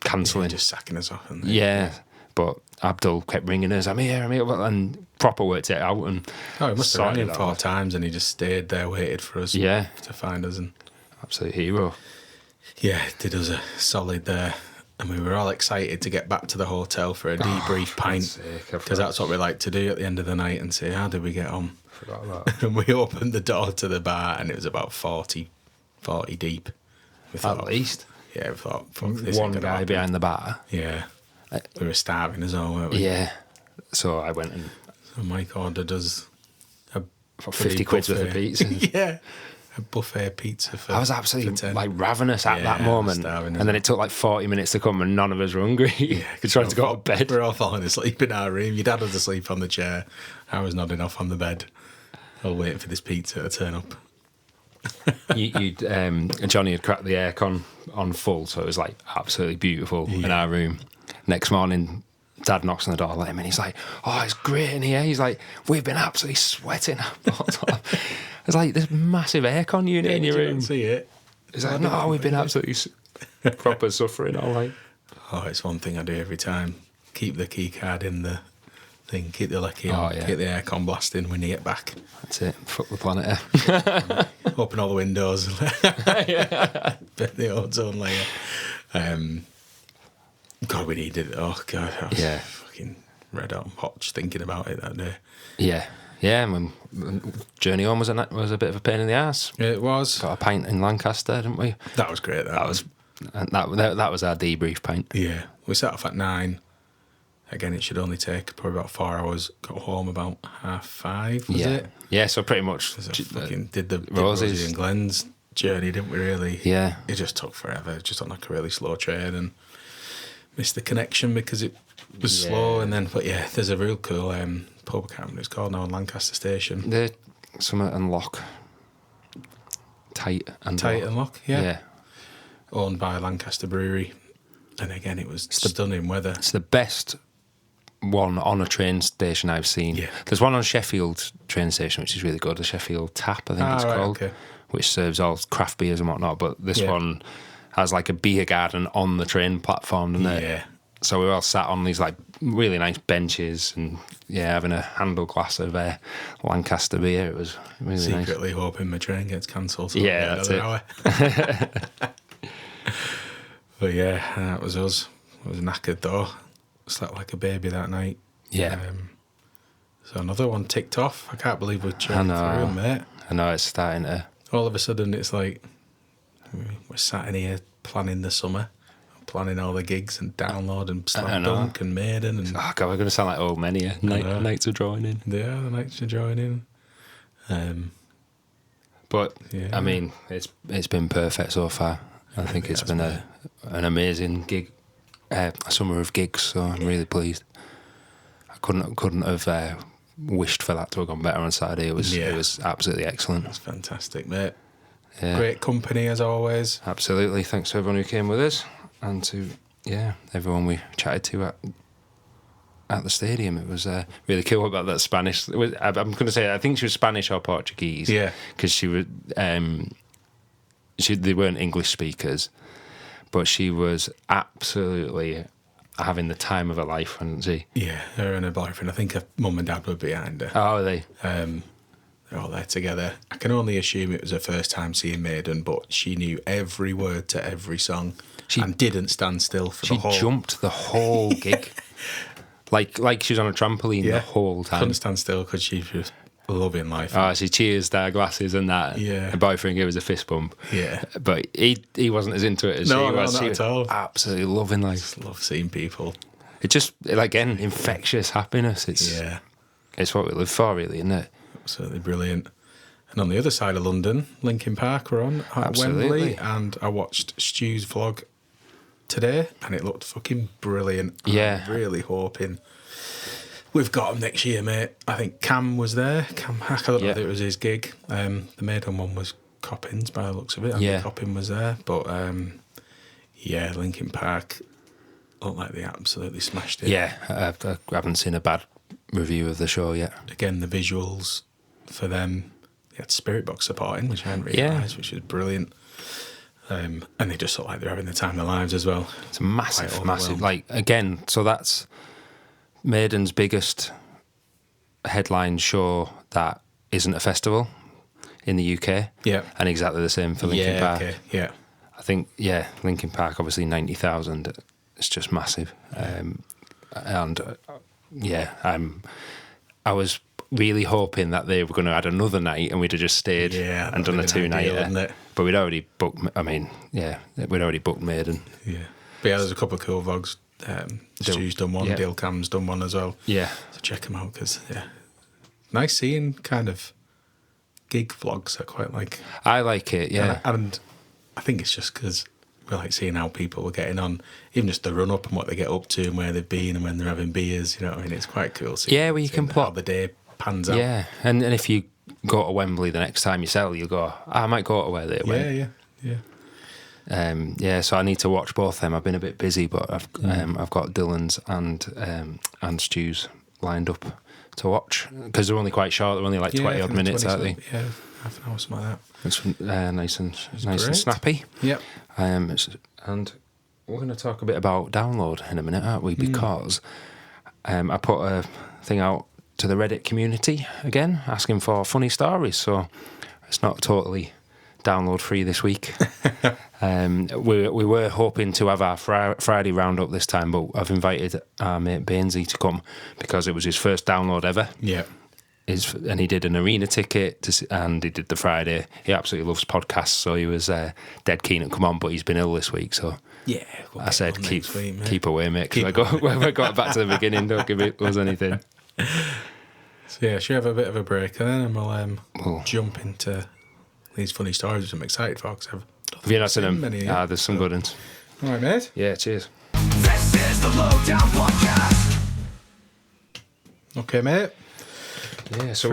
cancelling. Just sacking us off. And Yeah, but Abdul kept ringing us, I'm here, and proper worked it out. And Oh, he must have rang sorted him it 4 out. times and he just stayed there, waited for us Yeah. to find us. And Absolute hero. yeah, did us a solid there. And we were all excited to get back to the hotel for a debrief pint. Because that's what we like to do at the end of the night and say, how did we get on? Forgot about And we opened the door to the bar and it was about 40 deep. We At least. Yeah, we thought, fuck this. One ain't gonna guy happen. behind the bar. Yeah. We were starving as well, weren't we? Yeah. So I went and So Mike ordered us a for 50 quid's worth of buffet. pizza. Yeah. A buffet pizza for I was for absolutely 10. like ravenous at that Yeah, moment. starving, And then it took like 40 minutes to come and none of us were hungry. Yeah, We're trying to go to bed. We're all falling asleep in our room. Your dad was asleep on the chair. I was nodding off on the bed. All waiting for this pizza to turn up. Johnny had cracked the aircon on full, so it was like absolutely beautiful in our room. Next morning, Dad knocks on the door, let him in. He's like, "Oh, it's great in here." He's like, "We've been absolutely sweating." It's like this massive aircon unit in your Did you room. not see it? He's like, "No, we've been absolutely proper suffering all night." Oh, it's one thing I do every time. Keep the key card in the thing. Keep the lecky on. Oh, yeah. Keep the aircon blasting when you get back. That's it. Fuck the planet Earth. Open all the windows. Burn the ozone layer. God, we needed it. Oh, God. I was Yeah. fucking red hot and hot just thinking about it that day. Yeah. When journey home was a bit of a pain in the ass. It was. Got a pint in Lancaster, didn't we? That was great. That was our debrief pint. Yeah. We set off at 9. Again, it should only take probably about 4 hours. Got home about 5:30, was it? Yeah, so pretty much. Fucking did the Roses. Rosie and Glenn's journey, didn't we, really? Yeah. It just took forever, just on like a really slow train and missed the connection because it was slow. And then, but yeah, there's a real cool pub, I can't remember what it's called now, in Lancaster Station. The Summit and Lock. Tight and Lock, yeah. Yeah. Owned by Lancaster Brewery. And again, it was stunning weather. It's the best one on a train station I've seen. Yeah. There's one on Sheffield train station, which is really good. The Sheffield Tap, I think it's right, called, okay. which serves all craft beers and whatnot. But this Yeah. one has like a beer garden on the train platform, doesn't it? Yeah. So we were all sat on these like really nice benches and having a handle glass of Lancaster beer. It was really nice. Secretly hoping my train gets cancelled. So Yeah, that's hour. But yeah, that was us. I was knackered though. Slept like a baby that night. Yeah. So another one ticked off. I can't believe we're I churning know. through 'em, mate. I know it's starting to. All of a sudden, it's like we're sat in here planning the summer, planning all the gigs and download and I Slam know. Dunk and Maiden and Oh God, we're going to sound like old men here. know. Nights are drawing in. yeah, the nights are joining. But Yeah. I mean, it's been perfect so far. I think it's been an amazing gig, summer of gigs. So I'm really pleased. I couldn't have wished for that to have gone better on Saturday. It was absolutely excellent. That's fantastic, mate. Yeah. Great company as always. Absolutely. Thanks to everyone who came with us, and to everyone we chatted to at the stadium. It was really cool about that Spanish. I'm going to say I think she was Spanish or Portuguese. Yeah. Because she was. They weren't English speakers, but she was absolutely having the time of her life, wasn't she? Yeah, her and her boyfriend. I think her mum and dad were behind her. Oh, are they? They're all there together. I can only assume it was her first time seeing Maiden, but she knew every word to every song and didn't stand still for the whole... She jumped the whole gig. like she was on a trampoline the whole time. Couldn't stand still because she was loving life. Oh, she cheersed our glasses and that. Yeah. Her boyfriend gave us a fist bump. Yeah. But he wasn't as into it as she was. Not at all. Absolutely loving life. Just love seeing people. It just, again, infectious happiness. It's what we live for, really, isn't it? Absolutely brilliant. And on the other side of London, Linkin Park were on at Wembley, and I watched Stu's vlog today, and it looked fucking brilliant. Yeah. I'm really hoping we've got him next year, mate. I think Cam was there. Cam Hack, I don't know if it was his gig. The Maiden one was Coppins, by the looks of it. I think Coppin was there. But, Linkin Park looked like they absolutely smashed it. Yeah, I haven't seen a bad review of the show yet. Again, the visuals for them, they had Spirit Box supporting, which I hadn't realised, which was brilliant. And they just look like they're having the time of their lives as well. It's massive. Again, so that's Maiden's biggest headline show that isn't a festival in the UK. Yeah. And exactly the same for Linkin Park. Okay. Yeah. I think, Linkin Park, obviously 90,000. It's just massive. I was really hoping that they were going to add another night and we'd have just stayed and done a two-nighter. But we'd already booked, we'd already booked Maiden. Yeah. But there's a couple of cool vlogs. Stu's done one, Dale Cam's done one as well. Yeah. So check them out because, nice seeing kind of gig vlogs. I quite like. I like it, yeah. And I think it's just because we like seeing how people are getting on, even just the run up and what they get up to and where they've been and when they're having beers. You know what I mean? It's quite cool. Where you can plot how the day pans out. Yeah, and if you go to Wembley the next time you sell, you'll go, I might go to where they went. Yeah. So I need to watch both them. I've been a bit busy, but I've got Dylan's and Stu's lined up to watch because they're only quite short. They're only like 20 odd minutes, aren't they? Yeah, half an hour, something like that. It's nice and snappy. Yep. And we're going to talk a bit about download in a minute, aren't we? Because I put a thing out to the Reddit community again, asking for funny stories. So it's not totally download free this week. We were hoping to have our Friday roundup this time, but I've invited our mate Bainsy to come because it was his first download ever. Yeah. And he did an arena ticket and he did the Friday. He absolutely loves podcasts, so he was dead keen to come on, but he's been ill this week, so I said keep away, mate, because I got back to the beginning, don't give us anything. So should have a bit of a break and then we'll jump into these funny stories which I'm excited for. Have you not seen them? There's some good ones. All right, mate. Yeah, cheers. This is the Lowdown Podcast. Okay, mate. Yeah, so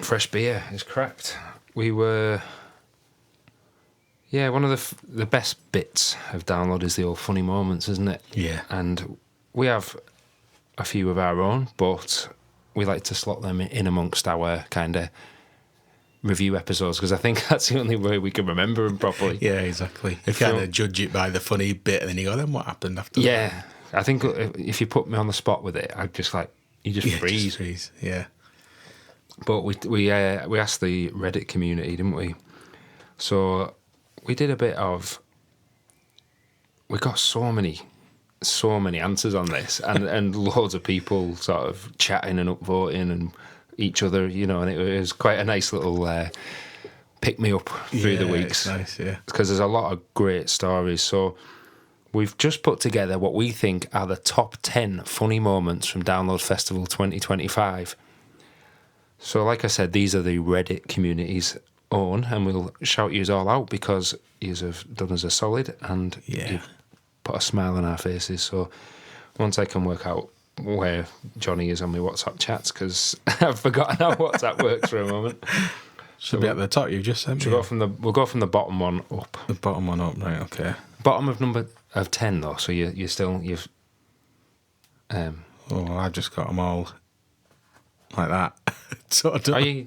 fresh beer is cracked. We were, one of the best bits of download is the old funny moments, isn't it? Yeah. And we have a few of our own, but we like to slot them in amongst our kind of review episodes because I think that's the only way we can remember them properly. Yeah, exactly. You kind of judge it by the funny bit and then you go, then what happened after that? Yeah, I think if you put me on the spot with it, I'd just you just freeze. Yeah. But we asked the Reddit community, didn't we? So we did a bit of. We got so many answers on this, and loads of people sort of chatting and upvoting and each other, and it was quite a nice little pick me up through the weeks. It's nice, because there's a lot of great stories. So we've just put together what we think are the top 10 funny moments from Download Festival 2025. So, like I said, these are the Reddit community's own, and we'll shout yous all out because yous have done us a solid and you've put a smile on our faces. So, once I can work out where Johnny is on my WhatsApp chats, because I've forgotten how WhatsApp works for a moment. Should be at the top. You just sent me. We'll go from the bottom one up. The bottom one up, right? Okay. Bottom of number of 10 though, so you've. Oh, I just got them all like that. Sort of. Are you?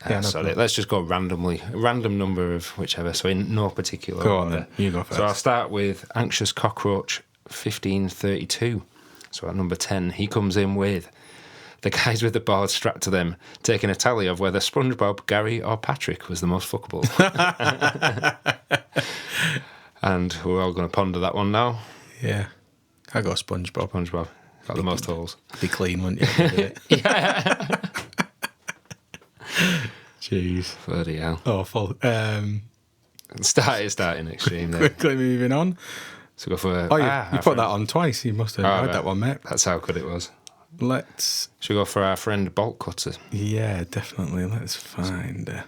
No sorry, problem. let's just go randomly. A random number of whichever, so in no particular Go on order. then. You go first. So I'll start with Anxious Cockroach 1532. So at number 10, he comes in with the guys with the board strapped to them, taking a tally of whether SpongeBob, Gary, or Patrick was the most fuckable. And we're all going to ponder that one now. Yeah. I got SpongeBob. SpongeBob got the most holes. Be clean, wouldn't you? Yeah. Jeez. Bloody hell. Awful. Starting extreme there. Quickly moving on. So go for. Oh, you put that on twice. You must have Oh, enjoyed right. that one, mate. That's how good it was. Let's. Should we go for our friend Bolt Cutter? Yeah, definitely. Let's find.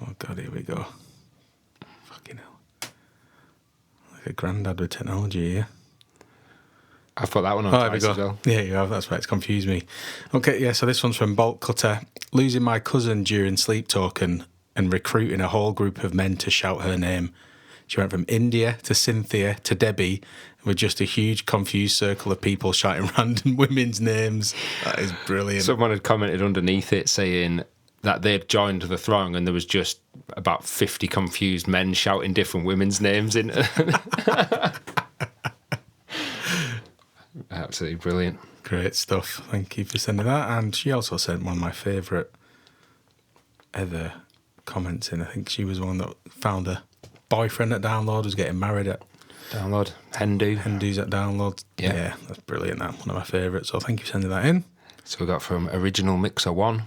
Oh, God, here we go. Fucking hell. Like a granddad with technology here. I've put that one on Oh, there we twice go. as well. Yeah, you have. That's right. It's confused me. Okay, yeah. So this one's from Bolt Cutter. Losing my cousin during sleep talking and recruiting a whole group of men to shout her name. She went from India to Cynthia to Debbie with just a huge confused circle of people shouting random women's names. That is brilliant. Someone had commented underneath it saying that they'd joined the throng and there was just about 50 confused men shouting different women's names in. Absolutely brilliant. Great stuff. Thank you for sending that. And she also sent one of my favourite ever comments in. I think she was one that found a boyfriend at Download, was getting married at Download. Hindu's at Download. Yeah. That's brilliant. That one of my favourites. So thank you for sending that in. So we got from Original Mixer 1.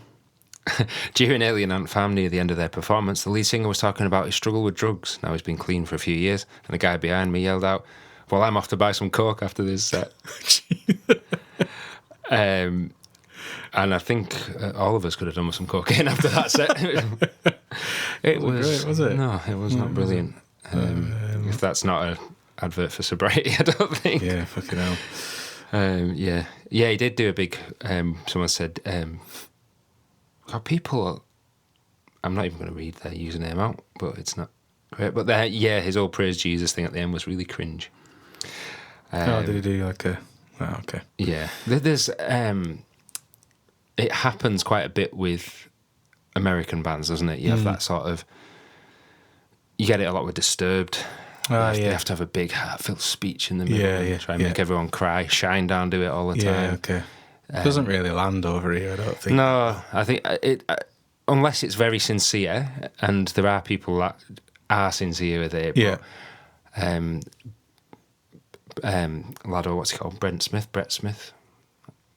During Alien Ant Farm, near the end of their performance, the lead singer was talking about his struggle with drugs. Now he's been clean for a few years, and the guy behind me yelled out, "Well, I'm off to buy some coke after this set." And I think all of us could have done with some cocaine after that set. It was great, was it? No, it was not brilliant. If that's not an advert for sobriety, I don't think. Yeah, fucking hell. Yeah, he did do a big. Someone said, God, people. I'm not even going to read their username out, but it's not great. But his old praise Jesus thing at the end was really cringe. Did he do like a? Oh, okay. Yeah, there's. It happens quite a bit with American bands, doesn't it? You have that sort of. You get it a lot with Disturbed. You have to have a big heartfelt speech in the middle and try and make everyone cry. Shinedown do it all the time. Yeah, okay. Doesn't really land over here, I don't think. No, I think it unless it's very sincere, and there are people that are sincere with it. Yeah. Lado, what's he called? Brett Smith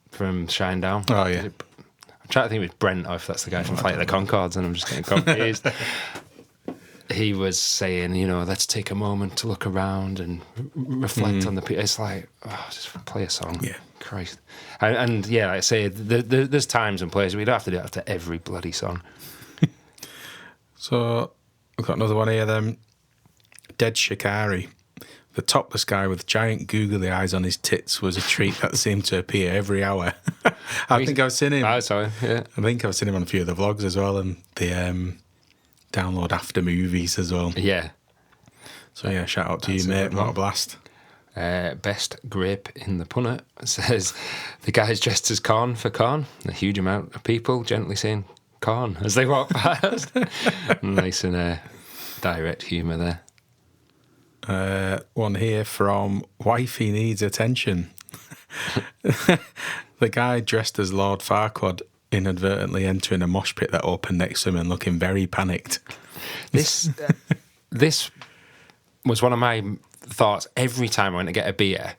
from Shinedown. Oh, yeah. I'm trying to think if it's Brent or if that's the guy from Flight of the Conchords, and I'm just getting confused. He was saying, let's take a moment to look around and reflect on the people. It's like, just play a song. Yeah. Christ. And like I say, there's times and places we don't have to do it after every bloody song. So, we've got another one here then. Dead Shikari. The topless guy with giant googly eyes on his tits was a treat that seemed to appear every hour. I think I've seen him. Oh, sorry, yeah. I think I've seen him on a few of the vlogs as well, and the Download after movies as well. Yeah. So yeah, shout out to you, mate. What a blast. Best grape in the punnet says the guy's dressed as corn for corn. A huge amount of people gently saying corn as they walk past. Nice and direct humour there. One here from Wifey Needs Attention. The guy dressed as Lord Farquaad inadvertently entering a mosh pit that opened next to him and looking very panicked. This was one of my thoughts every time I went to get a beer.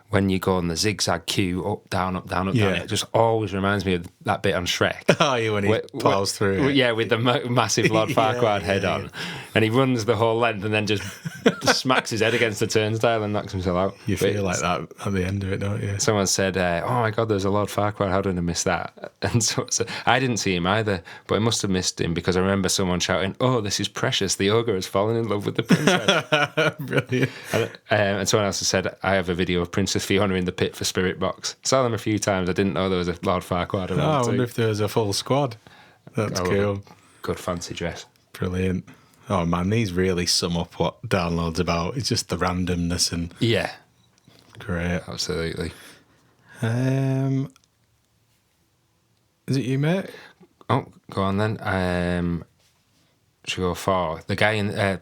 When you go on the zigzag queue, up, down, down, it just always reminds me of that bit on Shrek. Oh, yeah, when he plows through. Yeah, with the massive Lord Farquaad head on. And he runs the whole length and then just Just smacks his head against the turnstile and knocks himself out. You feel like that at the end of it, don't you? Someone said, "Oh my God, there's a Lord Farquaad. How did I miss that?" And so I didn't see him either, but I must have missed him because I remember someone shouting, "Oh, this is precious! The ogre has fallen in love with the princess." Brilliant. And someone else has said, "I have a video of Princess Fiona in the pit for Spirit Box. Saw them a few times. I didn't know there was a Lord Farquaad around." I wonder if there was a full squad. That's cool. Good fancy dress. Brilliant. Oh man, these really sum up what Download's about. It's just the randomness and Yeah, great. absolutely. Is it you, mate? Oh, go on then. Should we go for the guy in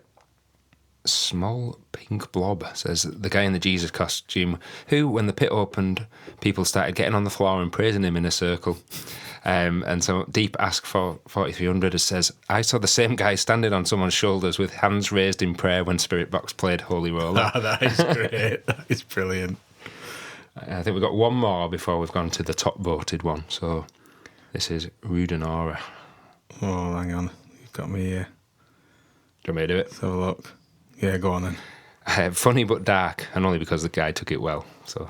small pink blob says the guy in the Jesus costume who, when the pit opened, people started getting on the floor and praising him in a circle. And so Deep Ask for 4300 says, I saw the same guy standing on someone's shoulders with hands raised in prayer when Spirit Box played Holy Roller. Oh, that is great. That is brilliant. I think we've got one more before we've gone to the top voted one. So this is Rudenora. Oh, hang on. You've got me here. Do you want me to do it? Let's have a look. Yeah, go on then. Funny but dark, and only because the guy took it well. So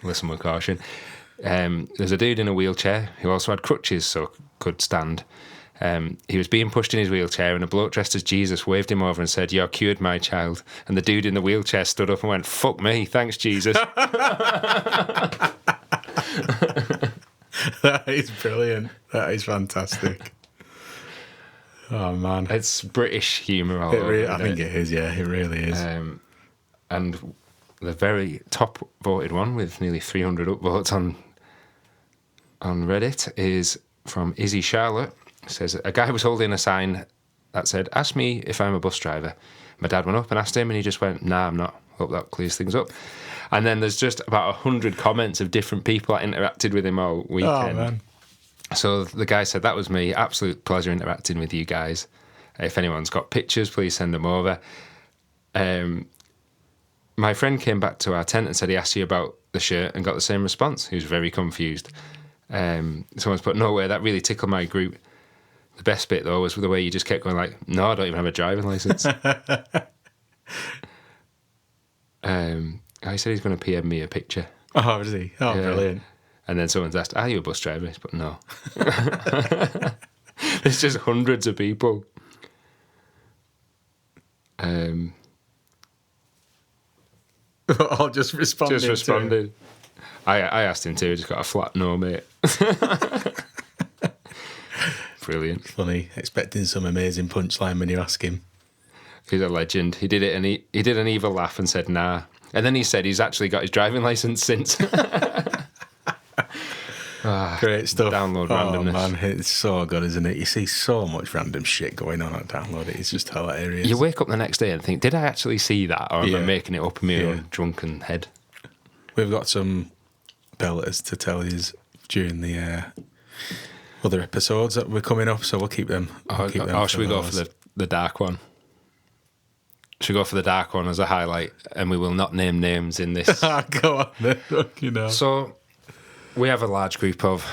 listen with caution. There's a dude in a wheelchair who also had crutches so could stand. He was being pushed in his wheelchair and a bloke dressed as Jesus waved him over and said, "You're cured, my child." And the dude in the wheelchair stood up and went, "Fuck me, thanks, Jesus." That is brilliant. That is fantastic. Oh, man. It's British humour all over. I think it is, yeah. It really is. And the very top voted one with nearly 300 upvotes on Reddit is from Izzy Charlotte. It says, a guy was holding a sign that said, "Ask me if I'm a bus driver." My dad went up and asked him and he just went, "Nah, I'm not." Hope that clears things up. And then there's just about 100 comments of different people that interacted with him all weekend. Oh, man. So the guy said, "That was me. Absolute pleasure interacting with you guys. If anyone's got pictures, please send them over." My friend came back to our tent and said he asked you about the shirt and got the same response. He was very confused. Someone's put, "No way, that really tickled my group." The best bit, though, was the way you just kept going like, "No, I don't even have a driving licence." I said he's going to PM me a picture. Oh, is he? Oh, Yeah. brilliant. And then someone's asked, "Are you a bus driver?" But no. There's just hundreds of people. I'll just respond. Just responded. I asked him to. Just got a flat no, mate. Brilliant. Funny, expecting some amazing punchline when you ask him. He's a legend. He did it, and he did an evil laugh and said, "Nah." And then he said he's actually got his driving licence since. Great stuff. Download randomness. Oh, man, it's so good, isn't it? You see so much random shit going on at Download. It's just hilarious. You wake up the next day and think, did I actually see that? Or am I making it up in my own drunken head? We've got some belters to tell you during the other episodes that we're coming up, so we'll keep them. Should we go for the dark one? Should we go for the dark one as a highlight? And we will not name names in this. Go on then. You know. So we have a large group of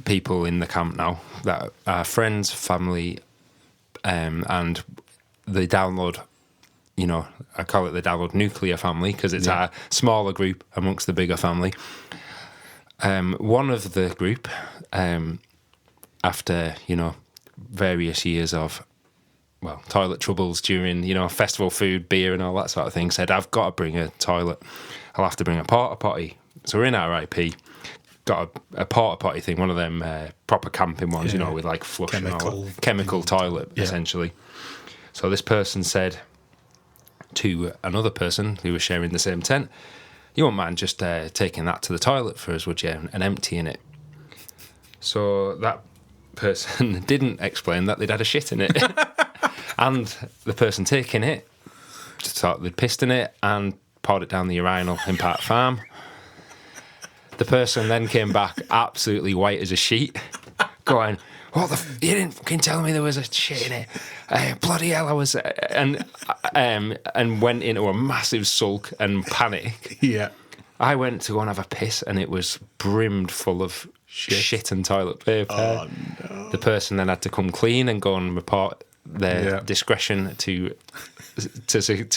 people in the camp now that are friends, family, and the Download, you know, I call it the Download nuclear family because it's our smaller group amongst the bigger family. One of the group, after, you know, various years of, well, toilet troubles during, you know, festival food, beer and all that sort of thing, said, "I've got to bring a toilet. I'll have to bring a porta potty." So we're in RIP, got a porta potty thing, one of them proper camping ones, you know, with like flush and all that. Chemical toilet, essentially. So this person said to another person who was sharing the same tent, "You won't mind just taking that to the toilet for us, would you, and emptying it?" So that person didn't explain that they'd had a shit in it. And the person taking it just thought they'd pissed in it and poured it down the urinal in Park Farm. The person then came back absolutely white as a sheet, going, "What the? You didn't fucking tell me there was a shit in it. Bloody hell, I was..." And went into a massive sulk and panic. Yeah. I went to go and have a piss and it was brimmed full of shit and toilet paper. Oh, no. The person then had to come clean and go and report their discretion to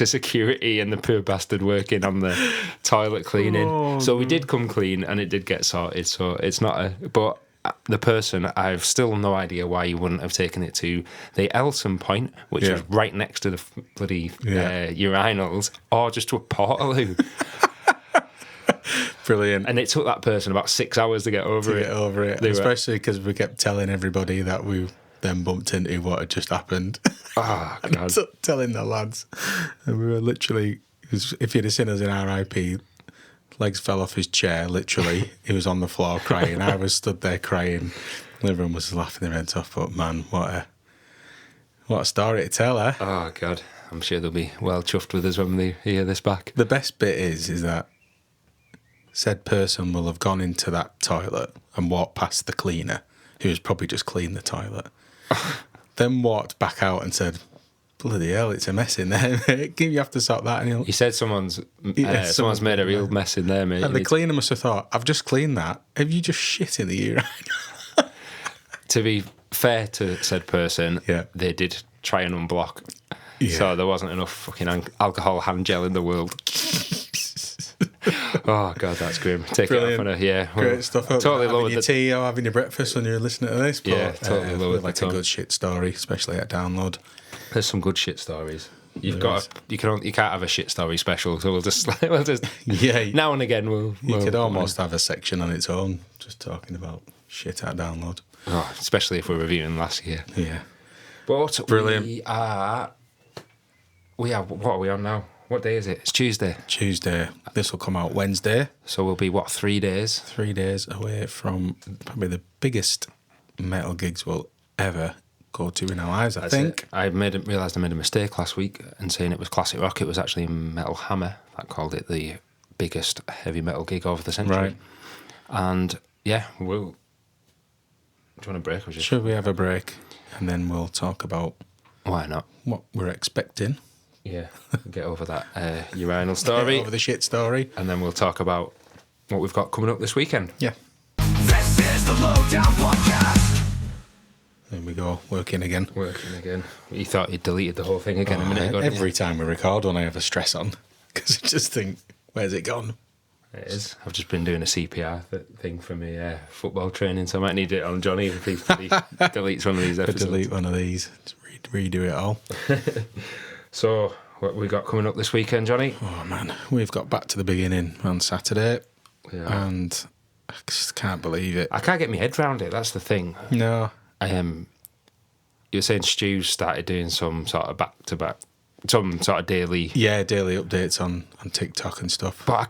security and the poor bastard working on the toilet cleaning. So we did come clean and it did get sorted. So it's not but the person, I've still no idea why you wouldn't have taken it to the Elson point, which is right next to the bloody urinals, or just to a Portaloo. Brilliant. And it took that person about 6 hours to get over it. Especially because we kept telling everybody that we then bumped into what had just happened. Oh, God. Telling the lads. And we were literally, if you'd have seen us in RIP, legs fell off his chair, literally. He was on the floor crying. I was stood there crying. Everyone was laughing their heads off. But man, what a story to tell, eh? Oh, God. I'm sure they'll be well chuffed with us when they hear this back. The best bit is that said person will have gone into that toilet and walked past the cleaner, who has probably just cleaned the toilet, then walked back out and said, bloody hell, it's a mess in there, mate. You have to sort that. And he said someone's made a real mess in there, mate. And the cleaner must have thought, I've just cleaned that. Have you just shit in the urine? To be fair to said person, they did try and unblock. Yeah. So there wasn't enough fucking alcohol hand gel in the world. Oh, God, that's grim. Take Brilliant. It off on a, Great stuff. Totally having your tea or having your breakfast when you're listening to this. But, totally lowered like a good shit story, especially at Download. There's some good shit stories. You can't have a shit story special, so we'll just now and again you could almost have a section on its own, just talking about shit at Download. Oh, especially if we're reviewing last year. Yeah. But brilliant. We are. What are we on now? What day is it? It's Tuesday. Tuesday. This will come out Wednesday. So we'll be, 3 days? 3 days away from probably the biggest metal gigs we'll ever go to in our lives, I think. I realised I made a mistake last week in saying it was Classic Rock. It was actually Metal Hammer that called it the biggest heavy metal gig of the century. Right. And, yeah, do you want a break? Or Should we have a break? And then we'll talk about... Why not? What we're expecting. Yeah, get over that urinal story. Get over the shit story. And then we'll talk about what we've got coming up this weekend. Yeah. This is the Lowdown Podcast. There we go, working again. You thought you'd deleted the whole thing again a minute ago. Every time we record one, I have a stress on. Because I just think, where's it gone? It is. I've just been doing a CPR thing for my football training, so I might need it on Johnny if he deletes one of these episodes. Delete one of these, redo it all. So, what we got coming up this weekend, Johnny? Oh, man. We've got Back to the Beginning on Saturday. Yeah. And I just can't believe it. I can't get my head around it. That's the thing. No. You were saying Stu started doing some sort of back-to-back, some sort of daily... Yeah, daily updates on TikTok and stuff. But I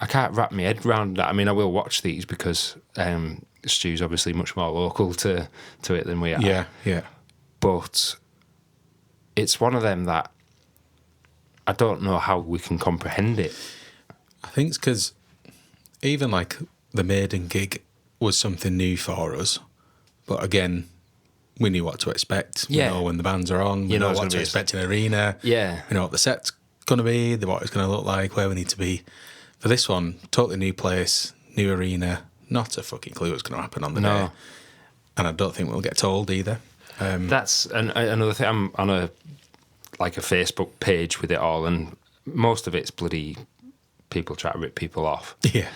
can't wrap my head around that. I mean, I will watch these because Stu's obviously much more local to it than we are. Yeah. But it's one of them that I don't know how we can comprehend it. I think it's because even like the Maiden gig was something new for us. But again, we knew what to expect. We know when the bands are on. We know what to expect in arena. Yeah. We know what the set's going to be, what it's going to look like, where we need to be. For this one, totally new place, new arena. Not a fucking clue what's going to happen on the day. And I don't think we'll get told either. That's another thing. I'm on a Facebook page with it all, and most of it's bloody people try to rip people off. Yeah.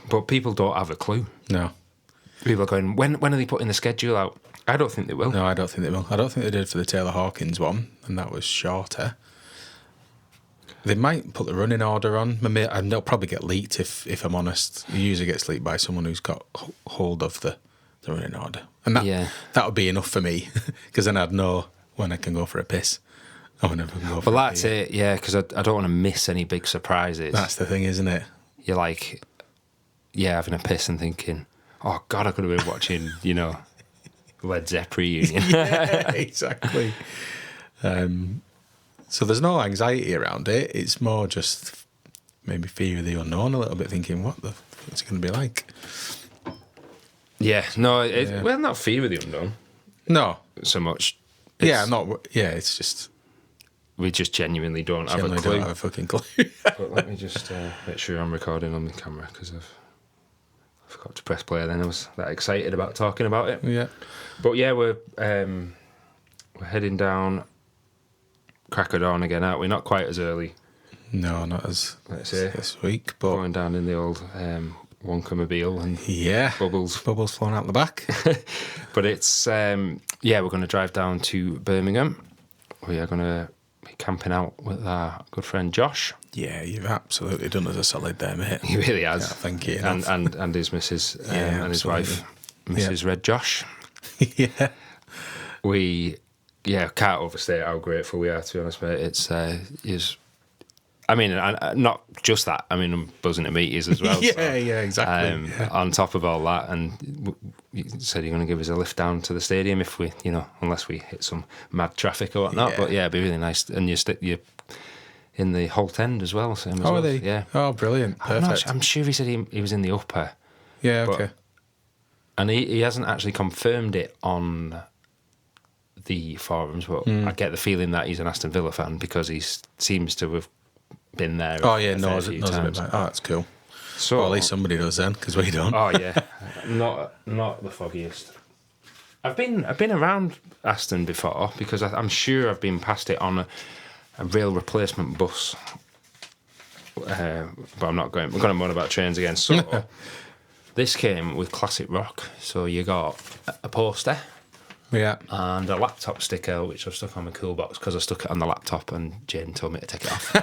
But people don't have a clue. No. People are going, when are they putting the schedule out? I don't think they will. No, I don't think they will. I don't think they did for the Taylor Hawkins one, and that was shorter. They might put the running order on, and they'll probably get leaked if I'm honest. It usually gets leaked by someone who's got hold of the running order. And that would be enough for me, because then I'd know when I can go for a piss. Or whenever I can go for that's it, yeah, because I don't want to miss any big surprises. That's the thing, isn't it? You're like, having a piss and thinking, oh, God, I could have been watching, Led Zeppelin reunion. Yeah, exactly. So there's no anxiety around it. It's more just maybe fear of the unknown a little bit, thinking, what's it going to be like? Yeah, no, well, not fear of the unknown. No. So much. It's just... We just genuinely don't have a clue. Don't have a fucking clue. But let me just make sure I'm recording on the camera, because I forgot to press play then. I was that excited about talking about it. Yeah. But yeah, we're we're heading down crack of dawn again, aren't we? Not quite as early. No, not as Let's say. this week, but Going down in the old Wonkamobile and yeah, bubbles. flowing out the back. But it's, we're going to drive down to Birmingham. We are going to be camping out with our good friend Josh. Yeah, you've absolutely done us a solid there, mate. He really has. Yeah, thank you. And his missus and his wife, Mrs. Red Josh. Yeah. We, can't overstate how grateful we are, to be honest, mate. It's, I mean, not just that. I mean, I'm buzzing to meet you as well. Yeah, exactly. On top of all that, and you said you're going to give us a lift down to the stadium if we, unless we hit some mad traffic or whatnot. Yeah. But yeah, it'd be really nice. And you're in the Holt End as well. Same as Oh, are us. they? Yeah. Oh, brilliant. Perfect. I'm sure he said he was in the upper. Yeah, but- okay. And he hasn't actually confirmed it on the forums, but I get the feeling that he's an Aston Villa fan because he seems to have been there. Oh, yeah, a knows fair a few bit times. about it. Oh, that's cool. So, Well, at least somebody does then, because we don't. oh yeah, not the foggiest. I've been around Aston before because I'm sure I've been past it on a real replacement bus. But I'm not going. We're going to moan about trains again. So this came with classic rock. So you got a poster Yeah. and a laptop sticker, which I've stuck on my cool box because I stuck it on the laptop and Jane told me to take it off.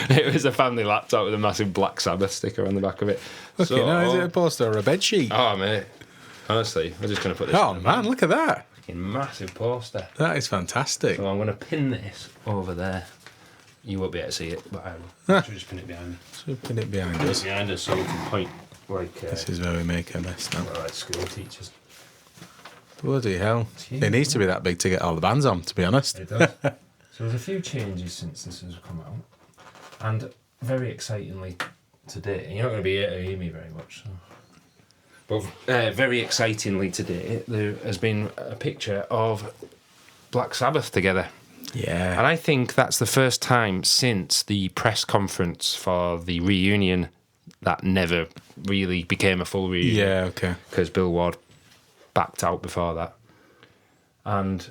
It was a family laptop with a massive Black Sabbath sticker on the back of it. Okay, now is it a poster or a bed sheet? Oh, mate. Honestly, we're just going to put this Oh, on a man, look at that. fucking massive poster. That is fantastic. So I'm going to pin this over there. You won't be able to see it, but I will. Should we just pin it behind me? So pin it behind Pin it us. behind us so we can point like This is where we make a mess now. like school teachers. Bloody hell. huge, It needs to be that big to get all the bands on, to be honest. It does. So there's a few changes since this has come out. And very excitingly today, you're not going to be able to hear me very much. So. But very excitingly today, there has been a picture of Black Sabbath together. Yeah. And I think that's the first time since the press conference for the reunion that never really became a full reunion. Yeah, okay. Because Bill Ward backed out before that. And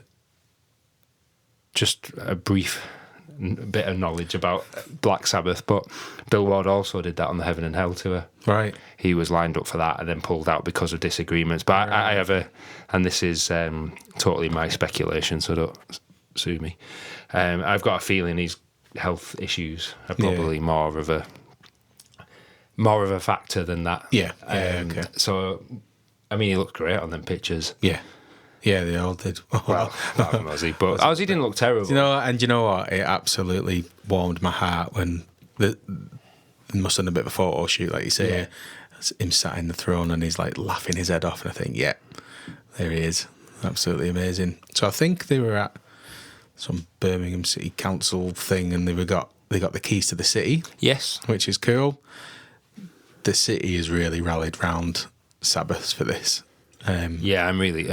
just a brief bit of knowledge about Black Sabbath, but Bill Ward also did that on the Heaven and Hell tour. Right. He was lined up for that and then pulled out because of disagreements. But I have and this is totally my speculation, so don't sue me. I've got a feeling his health issues are probably more of a factor than that. Yeah. Okay. So, I mean, he looked great on them pictures. Yeah. Yeah, they all did. Well, apart from Ozzy, but Ozzy didn't look terrible. And you know what? It absolutely warmed my heart when they must have done a bit of a photo shoot, like you say. Yeah. It's him sat in the throne and he's like laughing his head off, and I think, yeah, there he is. Absolutely amazing. So I think they were at some Birmingham City Council thing, and they got the keys to the city, Yes. which is cool. The city has really rallied round Sabbath for this. Yeah, I'm really.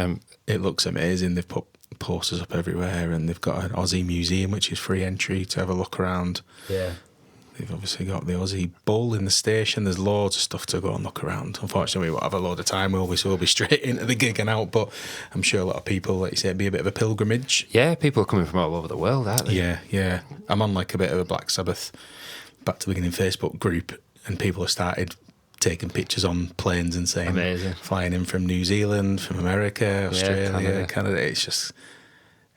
It looks amazing. They've put posters up everywhere, and they've got an Aussie museum, which is free entry to have a look around. Yeah. They've obviously got the Aussie Bull in the station. There's loads of stuff to go and look around. Unfortunately, we won't have a load of time, will we? So we'll be straight into the gig and out. But I'm sure a lot of people, like you say, it'd be a bit of a pilgrimage. Yeah, people are coming from all over the world, aren't they? Yeah. I'm on like a bit of a Black Sabbath Back to the Beginning Facebook group, and people have started taking pictures on planes and saying, Amazing. flying in from New Zealand, from America, Australia, Canada. Canada. It's just,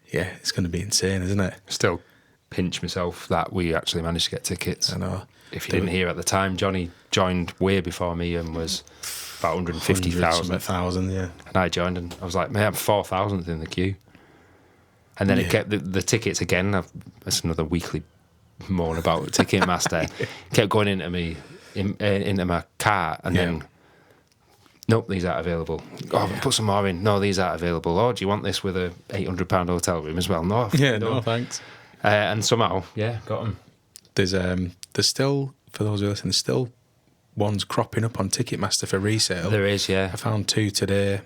it's going to be insane, isn't it? Still pinch myself that we actually managed to get tickets. I know. If you didn't hear at the time, Johnny joined way before me and was about 150,000. 100,000, yeah. And I joined and I was like, man, I'm 4,000th in the queue. And then it kept the tickets again. That's another weekly moan about Ticketmaster. Kept going into me, into my car, and then, nope, these aren't available. Oh, put some more in. No, these aren't available. Oh, do you want this with a £800 hotel room as well? No. Yeah, no, thanks. And somehow, got them. There's still, for those who listen, there's still ones cropping up on Ticketmaster for resale. There is, yeah. I found two today.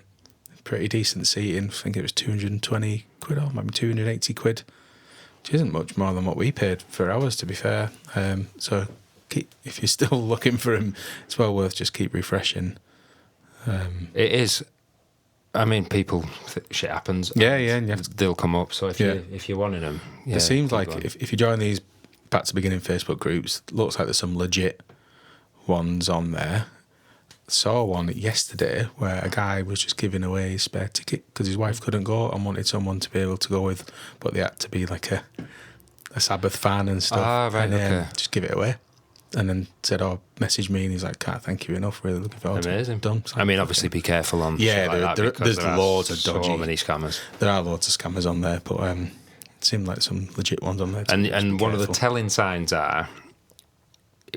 Pretty decent seating. I think it was 220 quid or maybe 280 quid, which isn't much more than what we paid for ours, to be fair. So if you're still looking for them, it's well worth just keep refreshing. It is. I mean, shit happens. Yeah, and you have to, They'll come up. So if you're wanting them, it seems like if you join these back to beginning Facebook groups, looks like there's some legit ones on there. Saw one yesterday where a guy was just giving away his spare ticket because his wife couldn't go and wanted someone to be able to go with, but they had to be like a Sabbath fan and stuff. Ah, right, and, okay. Just give it away. And then said, message me, and he's like, can't thank you enough, really looking forward to it. Amazing. Done. I mean, obviously be careful on shit like that because there's loads of dodgy. So many scammers. There are loads of scammers on there, but it seemed like some legit ones on there. And one of the telling signs are,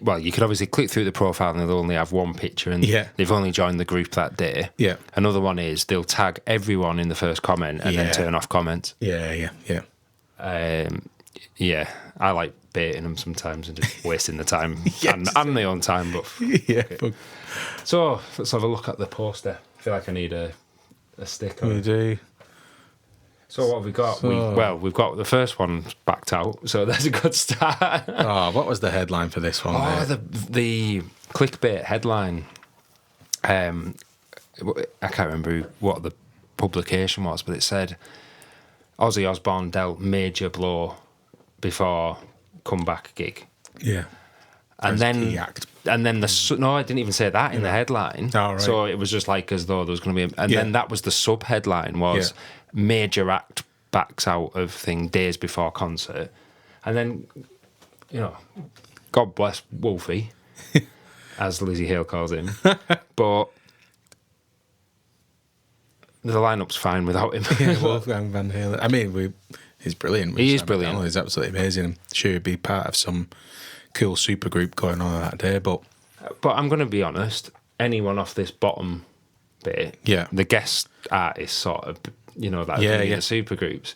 well, you could obviously click through the profile and they'll only have one picture and they've only joined the group that day. Yeah. Another one is they'll tag everyone in the first comment and then turn off comments. Yeah. Yeah, I like baiting them sometimes and just wasting the time and my own time. But so let's have a look at the poster. I feel like I need a sticker. We do. So what have we got? We've got the first one backed out, so that's a good start. What was the headline for this one? The clickbait headline. I can't remember what the publication was, but it said Ozzy Osbourne dealt major blow before comeback gig. Yeah. And then no, I didn't even say that in the headline. Oh, right. So it was just like as though there was going to be, then that was the sub headline was major act backs out of thing days before concert, and then God bless Wolfie, as Lizzie Hale calls him, but the lineup's fine without him. Wolfgang Van Halen. I mean, he's brilliant. He is brilliant. He's absolutely amazing. I'm sure he'd be part of some cool super group going on that day, but I'm going to be honest, anyone off this bottom bit, the guest artist sort of, the super groups,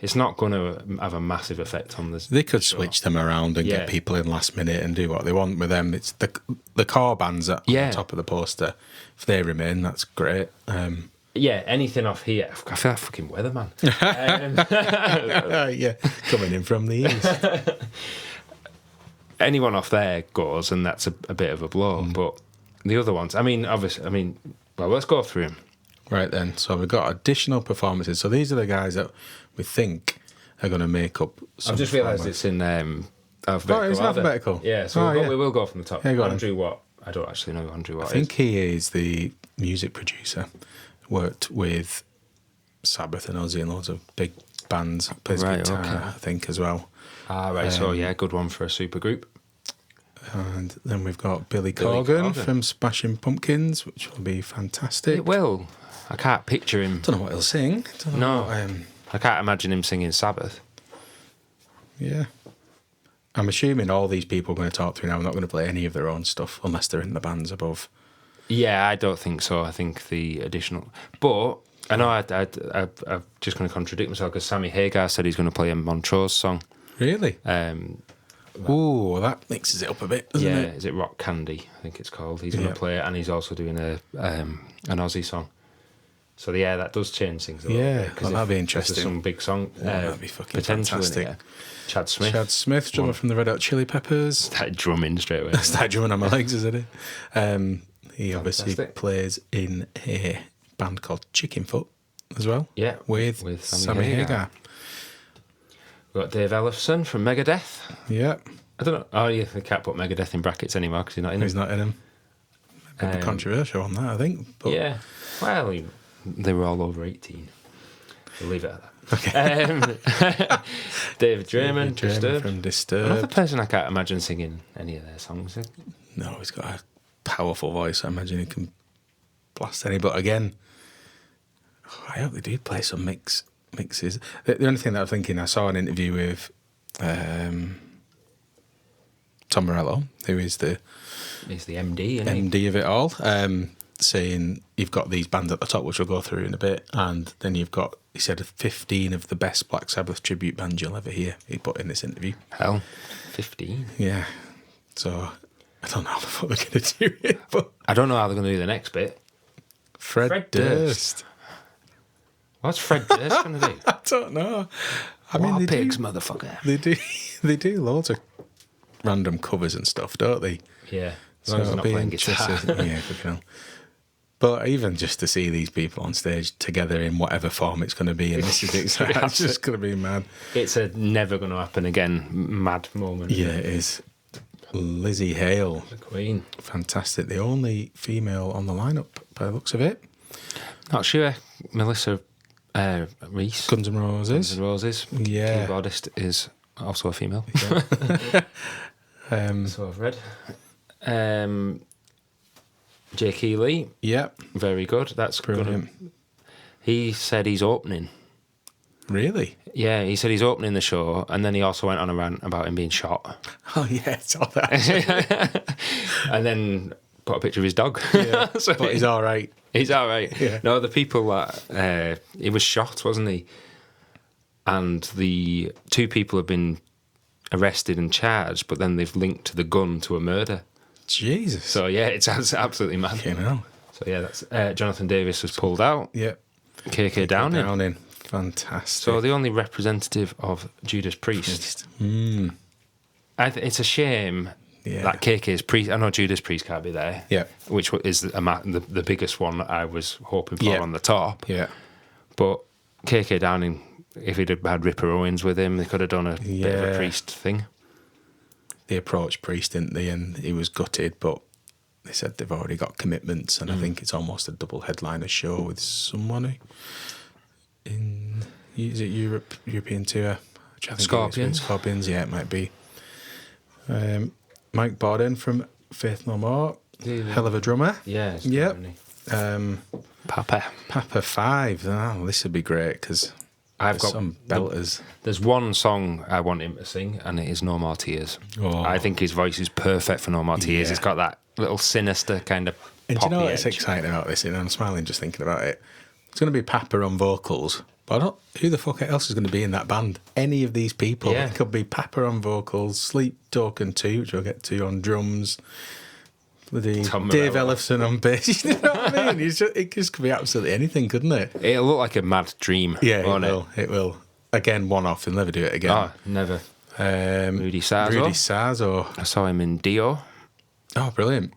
it's not going to have a massive effect on this. They could switch them around and get people in last minute and do what they want with them. It's the core bands that are on top of the poster. If they remain, that's great. Anything off here, I feel like fucking weatherman. Coming in from the east. Anyone off there goes, and that's a bit of a blow. But the other ones, let's go through them. Right then, so we've got additional performances. So these are the guys that we think are going to make up some I've just realised it's in alphabetical. Oh, it's alphabetical? Yeah, so we will go from the top. Yeah, go on. Andrew Watt. I don't actually know who Andrew Watt is. I think he is the music producer. Worked with Sabbath and Ozzy and loads of big bands. Plays guitar, I think, as well. Right. So, good one for a super group. And then we've got Billy Corgan from Smashing Pumpkins, which will be fantastic. It will. I can't picture him. Don't know what he'll sing. I can't imagine him singing Sabbath. Yeah. I'm assuming all these people we're going to talk to now are not going to play any of their own stuff unless they're in the bands above. Yeah, I don't think so. I think the additional... But I know I'm just going to contradict myself because Sammy Hagar said he's going to play a Montrose song. Really? Ooh, that mixes it up a bit, doesn't it? Is it Rock Candy? I think it's called. He's going to play it, and he's also doing an Aussie song. So that does change things a little bit. Yeah, that'd be interesting. There's some big song that'd be fucking fantastic. Chad Smith. Chad Smith, drummer from the Red Hot Chili Peppers. Started drumming straight away. Started drumming on my legs, isn't he? He obviously plays in a band called Chicken Foot as well. Yeah, with Sammy Hagar. We've got Dave Ellefson from Megadeth. Yeah. I don't know. Oh, yeah, they can't put Megadeth in brackets anymore because he's not in them. He's not in them. A bit controversial on that, I think. But yeah. Well, they were all over 18. We'll leave it at that. Okay. David Draymond from Disturbed. Another person I can't imagine singing any of their songs. No, he's got a powerful voice. I imagine he can blast any. But again, I hope they do play some mixes. The only thing that I'm thinking, I saw an interview with Tom Morello, who is he's the MD, isn't MD of it all, saying you've got these bands at the top, which we'll go through in a bit, and then you've got, he said, 15 of the best Black Sabbath tribute bands you'll ever hear. He put in this interview. Hell, 15? Yeah. So I don't know how the fuck they're going to do it, but I don't know how they're going to do the next bit. Fred Durst. What's Fred Durst going to do? I don't know. I mean, they pigs, do, motherfucker. They do loads of random covers and stuff, don't they? Yeah. So it'll be interesting. Yeah, fucking hell. But even just to see these people on stage together in whatever form it's going to be, and this is exciting. It's just going to be mad. It's a never going to happen again mad moment. Yeah, it is. Lizzie Hale, The Queen. fantastic. The only female on the lineup by the looks of it. Not sure. Melissa Reese. Guns N' Roses. Guns N' Roses. Yeah. Keyboardist is also a female. So I've read. Jake Healy. Yeah. Very good. That's Brilliant. He said he's opening. Really? Yeah, he said he's opening the show, and then he also went on a rant about him being shot. Oh, yeah, it's all that. And then put a picture of his dog. Yeah. So But he's all right. He's all right. Yeah. No, the people that he was shot, wasn't he? And the 2 people have been arrested and charged, but then they've linked the gun to a murder. Jesus. So yeah, it's absolutely mad. You know. So yeah, that's Jonathan Davis was pulled out. Yeah. KK Downing. Downing. Fantastic. So the only representative of Judas Priest. It's a shame Yeah. that KK's Priest. I know Judas Priest can't be there. Yeah. Which is the biggest one that I was hoping for Yeah. on the top. Yeah. But KK Downing, if he'd have had Ripper Owens with him, they could have done a bit of a Yeah. Priest thing. They approached Priest, didn't they? And he was gutted, but they said they've already got commitments, and I think it's almost a double headliner show with someone is it European tour? Which I think Scorpions. Scorpions, yeah, it might be. Mike Borden from Faith No More, hell of a drummer. Yeah. Yep. Papa. Papa 5. Oh, this would be great because I've got some belters. There's one song I want him to sing, and it is No More Tears. Oh. I think his voice is perfect for No More Tears. Yeah. It's got that little sinister kind of And do poppy you know what's edge. exciting about this? And I'm smiling just thinking about it. It's going to be Papa on vocals, but who the fuck else is going to be in that band? Any of these people. Yeah. It could be Papa on vocals, Sleep Token 2, which we'll get to, on drums, bloody Tom Dave Morello. Ellefson on bass. You know what I mean? It just could be absolutely anything, couldn't it? It'll look like a mad dream. Yeah, won't it will. It will. Again, one off. They'll never do it again. Oh, never. Rudy Sarzo. Rudy Sarzo. I saw him in Dio. Oh, brilliant.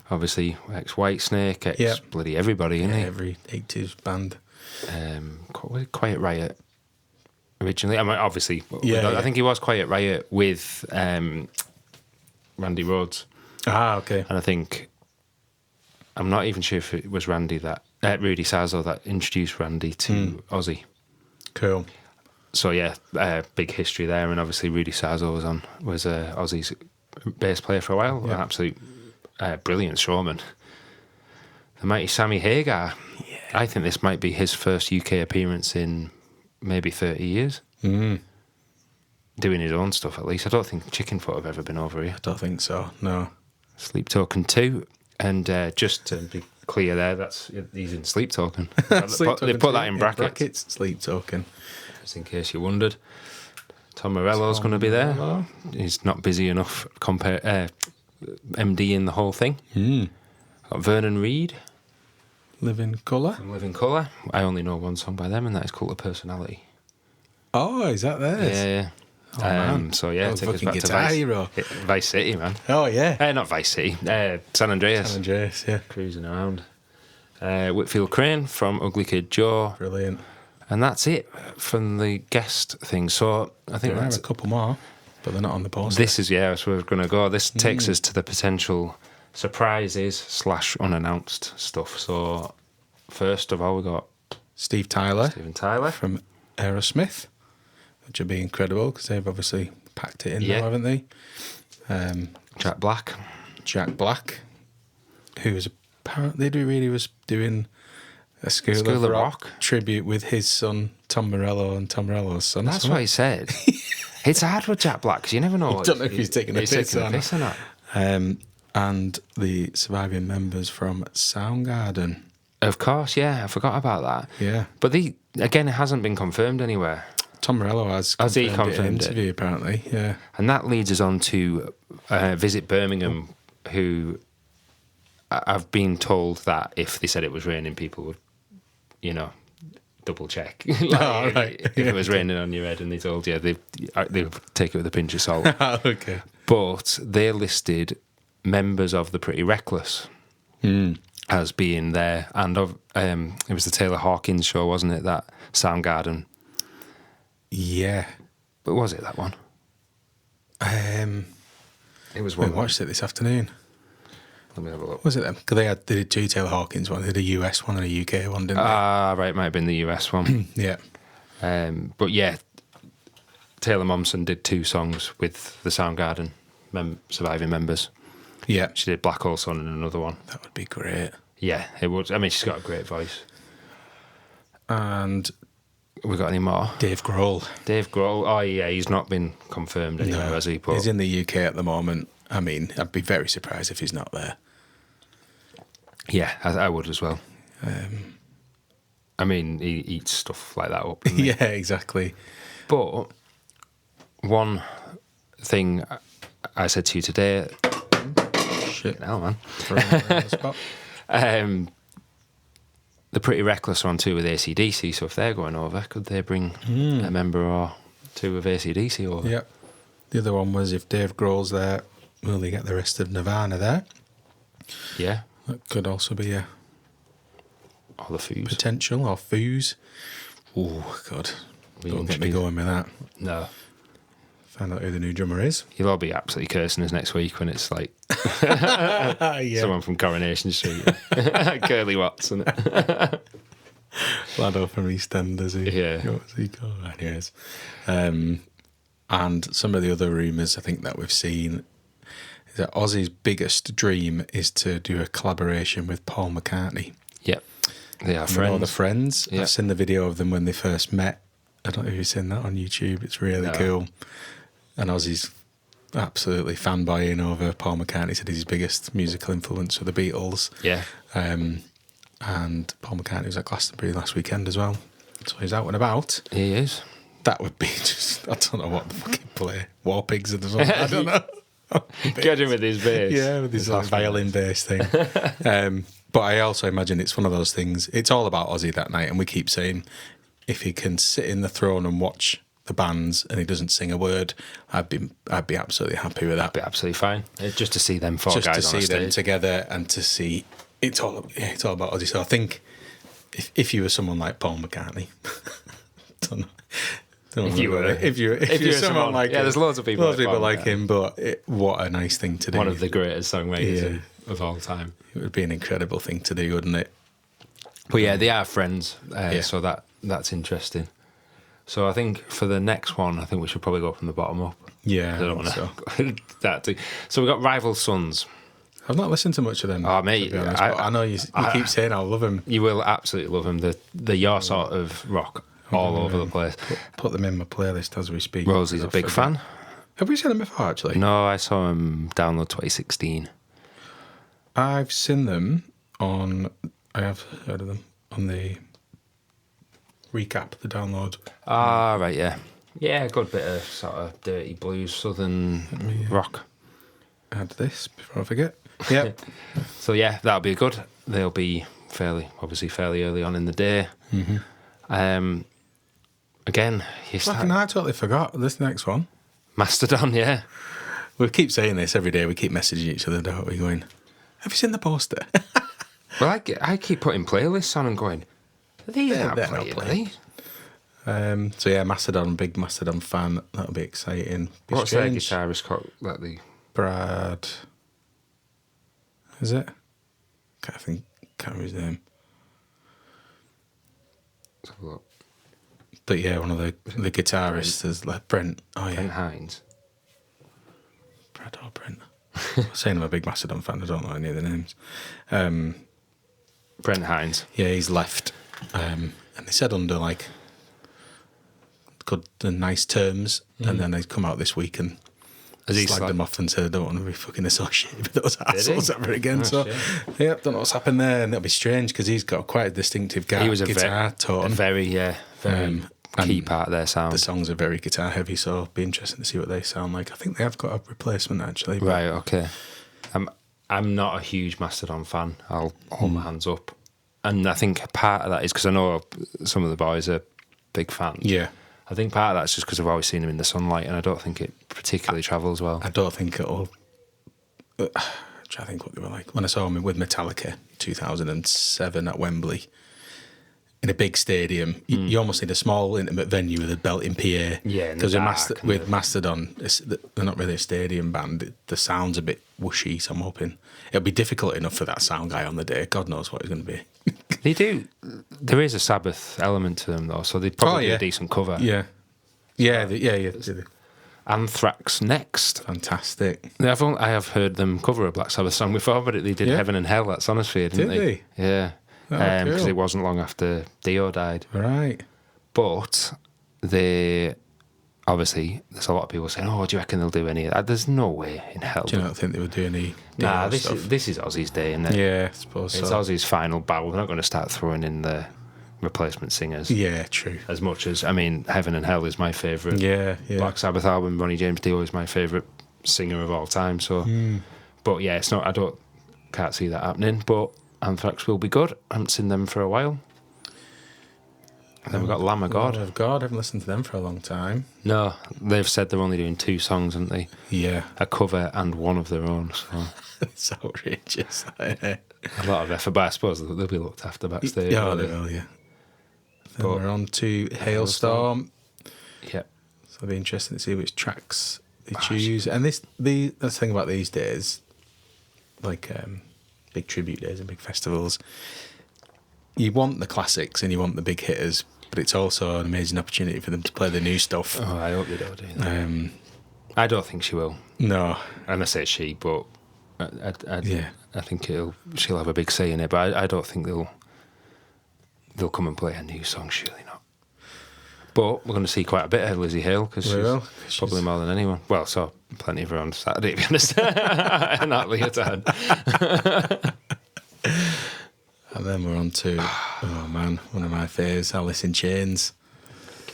Obviously, ex-Whitesnake, Yeah. bloody everybody, isn't he? Every 80s band. Quiet Riot originally. I mean, obviously, Yeah, I yeah. think he was Quiet Riot with Randy Rhoads. Ah, okay. And I think, I'm not even sure if it was Rudy Sarzo that introduced Randy to Ozzy. Cool. So yeah, big history there, and obviously Rudy Sarzo was Ozzy's bass player for a while, an absolute brilliant showman. The mighty Sammy Hagar. Yeah. I think this might be his first UK appearance in maybe 30 years. Doing his own stuff, at least. I don't think Chickenfoot have ever been over here. I don't think so, no. Sleep Token 2, and just to be clear there, he's in Sleep Token. They put that in brackets. Sleep Token. Just in case you wondered. Tom Morello's going to be there. Morello. He's not busy enough MD in the whole thing. Got Vernon Reid Living Colour. from Living Colour. I only know one song by them, and that is Cult of Personality. Oh, is that theirs? Yeah. Oh, man. So yeah, Oh, take us fucking back to Guitar Vice, Hero. Vice City, man. Oh, yeah. Not Vice City. San Andreas. San Andreas, yeah. Cruising around. Whitfield Crane from Ugly Kid Joe. Brilliant. And that's it from the guest thing. So I think There are that's a couple more, but they're not on the poster. This is, yeah, that's where we're going to go. This takes us to the potential surprises / unannounced stuff. So, first of all, we got Steve Tyler Steven Tyler. from Aerosmith, which would be incredible because they've obviously packed it in Yeah. now, haven't they? Jack Black. Jack Black, who was apparently was doing a School School of of Rock Rock. tribute with his son Tom Morello and Tom Morello's son. That's what he said. It's hard with Jack Black because you never know. You don't know if he's taking a piss or not. or not. And the surviving members from Soundgarden. Of course, yeah. I forgot about that. Yeah. But again, it hasn't been confirmed anywhere. Tom Morello has he confirmed it in an confirmed it? interview, apparently. Yeah. And that leads us on to Visit Birmingham, who I've been told that if they said it was raining, people would, double check. Oh, right. If it was raining on your head and they told you, they would take it with a pinch of salt. Okay. But they listed members of the Pretty Reckless. as being there, and it was the Taylor Hawkins show, wasn't it? That Soundgarden. Yeah. But was it that one? It was We one. watched it this afternoon. Let me have a look. Was it them? Because they did two Taylor Hawkins one. They did a US one and a UK one, didn't Ah, right, might have been the US one. they? Yeah. But yeah, Taylor Momsen did 2 songs with the Soundgarden surviving members. Yeah. She did Black Hole Sun and another one. That would be great. Yeah, it would. I mean, she's got a great voice. And We got any more? Dave Grohl. Dave Grohl. Oh yeah, he's not been confirmed anywhere, has he? But He's in the UK at the moment. I mean, I'd be very surprised if he's not there. yeah, I would as well. I mean, he eats stuff like that up. doesn't he? Yeah, exactly. But one thing I said to you today, Shit. now man, Throwing it on the spot. the Pretty Reckless are on tour with AC/DC. So if they're going over, could they bring a member or two of AC/DC over? Yep. The other one was if Dave Grohl's there, will they get the rest of Nirvana there? Yeah, That could also be a all the foos. potential, or Foos. Oh, God. We Don't get me introduce- going with that. No, Find out who the new drummer is. you'll all be absolutely cursing us next week when it's like Yeah. someone from Coronation Street, Curly Watson. Lado from EastEnders. Yeah. What's he called? Anyways. And some of the other rumours I think that we've seen is that Ozzy's biggest dream is to do a collaboration with Paul McCartney. Yep, they are And they're all the friends. friends. Yeah. I've seen the video of them when they first met. I don't know if you've seen that on YouTube. It's really No. cool. And Ozzy's absolutely fanboying over Paul McCartney. He said he's his biggest musical influence with the Beatles. Yeah, And Paul McCartney was at Glastonbury last weekend as well. So he's out and about. he is. That would be just, I don't know what the fucking play. War Pigs or something. I don't know. Get him with his bass. Yeah, with his like, violin bass thing. But I also imagine it's one of those things. It's all about Ozzy that night, and we keep saying if he can sit in the throne and watch the bands and he doesn't sing a word, I'd be absolutely happy with that. Be absolutely fine. Just to see them 4 Just guys to on see a them stage. together and to see it's all about Ozzy. So I think if you were someone like Paul McCartney, don't know. If you were someone like yeah, him, there's loads of people like him, but what a nice thing to do. One of the greatest songwriters of all time. It would be an incredible thing to do, wouldn't it? But yeah, they are friends, Yeah. so that's interesting. So I think for the next one, I think we should probably go from the bottom up. Yeah, I don't want so. to that. So we got Rival Sons. I've not listened to much of them. Oh, mate, to be honest, I- but I know you keep saying I love them. You will absolutely love them. They're your sort of rock all over the place. Put them in my playlist as we speak. Rosie's a big fan. Have we seen them before? Actually, No, I saw him download 2016. I've seen them on. I have heard of them on the recap, the download. Ah, right, yeah. Yeah, good bit of sort of dirty blues, southern rock. Add this before I forget. Yep. So yeah, that'll be good. They'll be fairly early on in the day. Again, you Fucking, I totally forgot this next one. Mastodon, yeah. We keep saying this every day. We keep messaging each other, don't we? Going, have you seen the poster? Well, I keep putting playlists on and going, these aren't they're not playing, are playing. they? So yeah, Mastodon, big Mastodon fan. That'll be exciting. Be What's their strange. guitarist called? Like the Brad. Is it? Can't remember his name. let's have a look. But yeah, one of the guitarists is like Brent. Oh yeah, Brent Hines. Brad or Brent. I'm saying I'm a big Mastodon fan. I don't know any of the names. Brent Hines. Yeah, he's left, and they said under like good and nice terms, and then they come out this week and Has he slagged them off and said I don't want to be fucking associated with those assholes he? ever again. Oh, so shit. yeah, don't know what's happened there, and it'll be strange because he's got quite a distinctive He was a guitar a tone. very key and part of their sound. The songs are very guitar heavy, so it'll be interesting to see what they sound like. I think they have got a replacement actually. but- Right, okay. I'm not a huge Mastodon fan. I'll hold my hands up. And I think part of that is because I know some of the boys are big fans. Yeah. I think part of that's just because I've always seen them in the sunlight, and I don't think it particularly travels well. I don't think it'll. trying to think what they were like. When I saw them with Metallica 2007 at Wembley, in a big stadium, you almost need a small intimate venue with a belting PA. Yeah, because with Mastodon, they're not really a stadium band. The sound's a bit whooshy, so I'm hoping it'll be difficult enough for that sound guy on the day. God knows what it's going to be. They do. There is a Sabbath element to them, though, so they'd probably do a decent cover. Yeah. Yeah. Anthrax next. Fantastic. I have heard them cover a Black Sabbath song before, but they did Heaven and Hell at Sonosphere, didn't Did they? Yeah. Oh, Because cool. it wasn't long after Dio died. Right. But obviously, there's a lot of people saying, "Oh, do you reckon they'll do any of that?" There's no way in hell. Do you not think they would do any Nah, stuff? this is Ozzy's day, isn't it? Yeah, I suppose It's so. Ozzy's final battle. We're not going to start throwing in the replacement singers. Yeah, true. As much as, I mean, Heaven and Hell is my favourite. Yeah. Black Sabbath album. Ronnie James Dio is my favourite singer of all time. So, but yeah, it's not. Can't see that happening. But Anthrax will be good. I haven't seen them for a while. And then we've got Lamb of God. Lamb of God. I haven't listened to them for a long time. No, they've said they're only doing 2 songs, haven't they? Yeah. A cover and one of their own. So It's outrageous. a lot of effort, but I suppose they'll be looked after backstage. Yeah, won't they they? will, yeah. Then But- we're on to Hailstorm. Yeah. So it'll be interesting to see which tracks they choose. And that's the thing about these days, like big tribute days and big festivals, you want the classics and you want the big hitters, but it's also an amazing opportunity for them to play the new stuff. Oh, I hope they don't do that. I don't think she will. No. And I say she, but Yeah. I think she'll have a big say in it. But I don't think they'll come and play a new song. Surely not. But we're going to see quite a bit of Lizzie Hale because We will. she's probably more than anyone. Well, saw plenty of her on Saturday, to be honest. And that leotard. And then we're on to, oh man, one of my faves, Alice in Chains.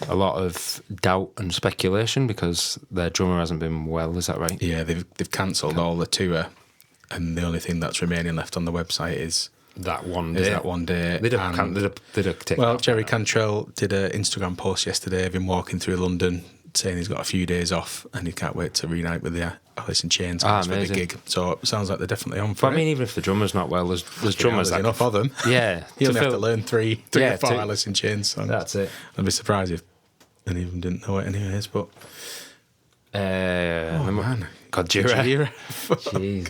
A lot of doubt and speculation because their drummer hasn't been well. Is that right? Yeah, they've cancelled all the tour, and the only thing that's remaining left on the website is That one day. that one day. They'd And- have taken Well, that Jerry out. Cantrell did an Instagram post yesterday of him walking through London saying he's got a few days off and he can't wait to reunite with the Alice in Chains guys for the amazing. gig. So it sounds like they're definitely on for But I it. mean, even if the drummer's not well, there's drummers that enough of them. Yeah. You only have fill- to learn three Yeah, or four to- Alice in Chains songs. That's it. I'd be surprised if any of them didn't know it anyways, but... Oh, man. Gojira. Gojira. Jeez.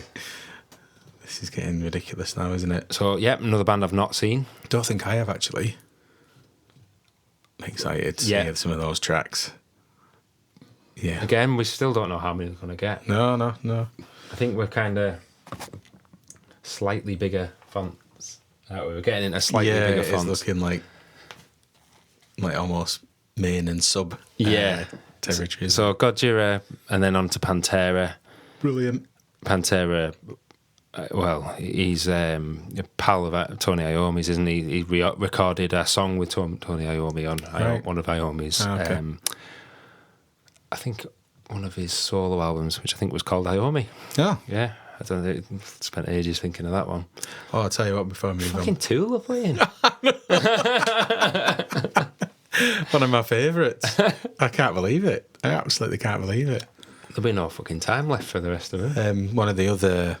This is getting ridiculous now, isn't it? So, yeah, another band I've not seen. Don't think I have, actually. I'm excited to Yeah. hear some of those tracks. Yeah. Again, we still don't know how many we're going to get. No. I think we're kind of slightly bigger fonts. We're getting into slightly bigger it's fonts. looking like almost main and sub territories. So, Gojira, and then on to Pantera. Brilliant. Pantera, well, he's a pal of Tony Iommi's, isn't he? He recorded a song with Tony Iommi on Right. one of Iommi's. Okay. I think one of his solo albums, which I think was called Iommi. Oh. Yeah, I don't know. Spent ages thinking of that one. Oh, I'll tell you what, before I move Fucking Tool are playing. on. One of my favourites. I can't believe it. I absolutely can't believe it. There'll be no fucking time left for the rest of it. One of the other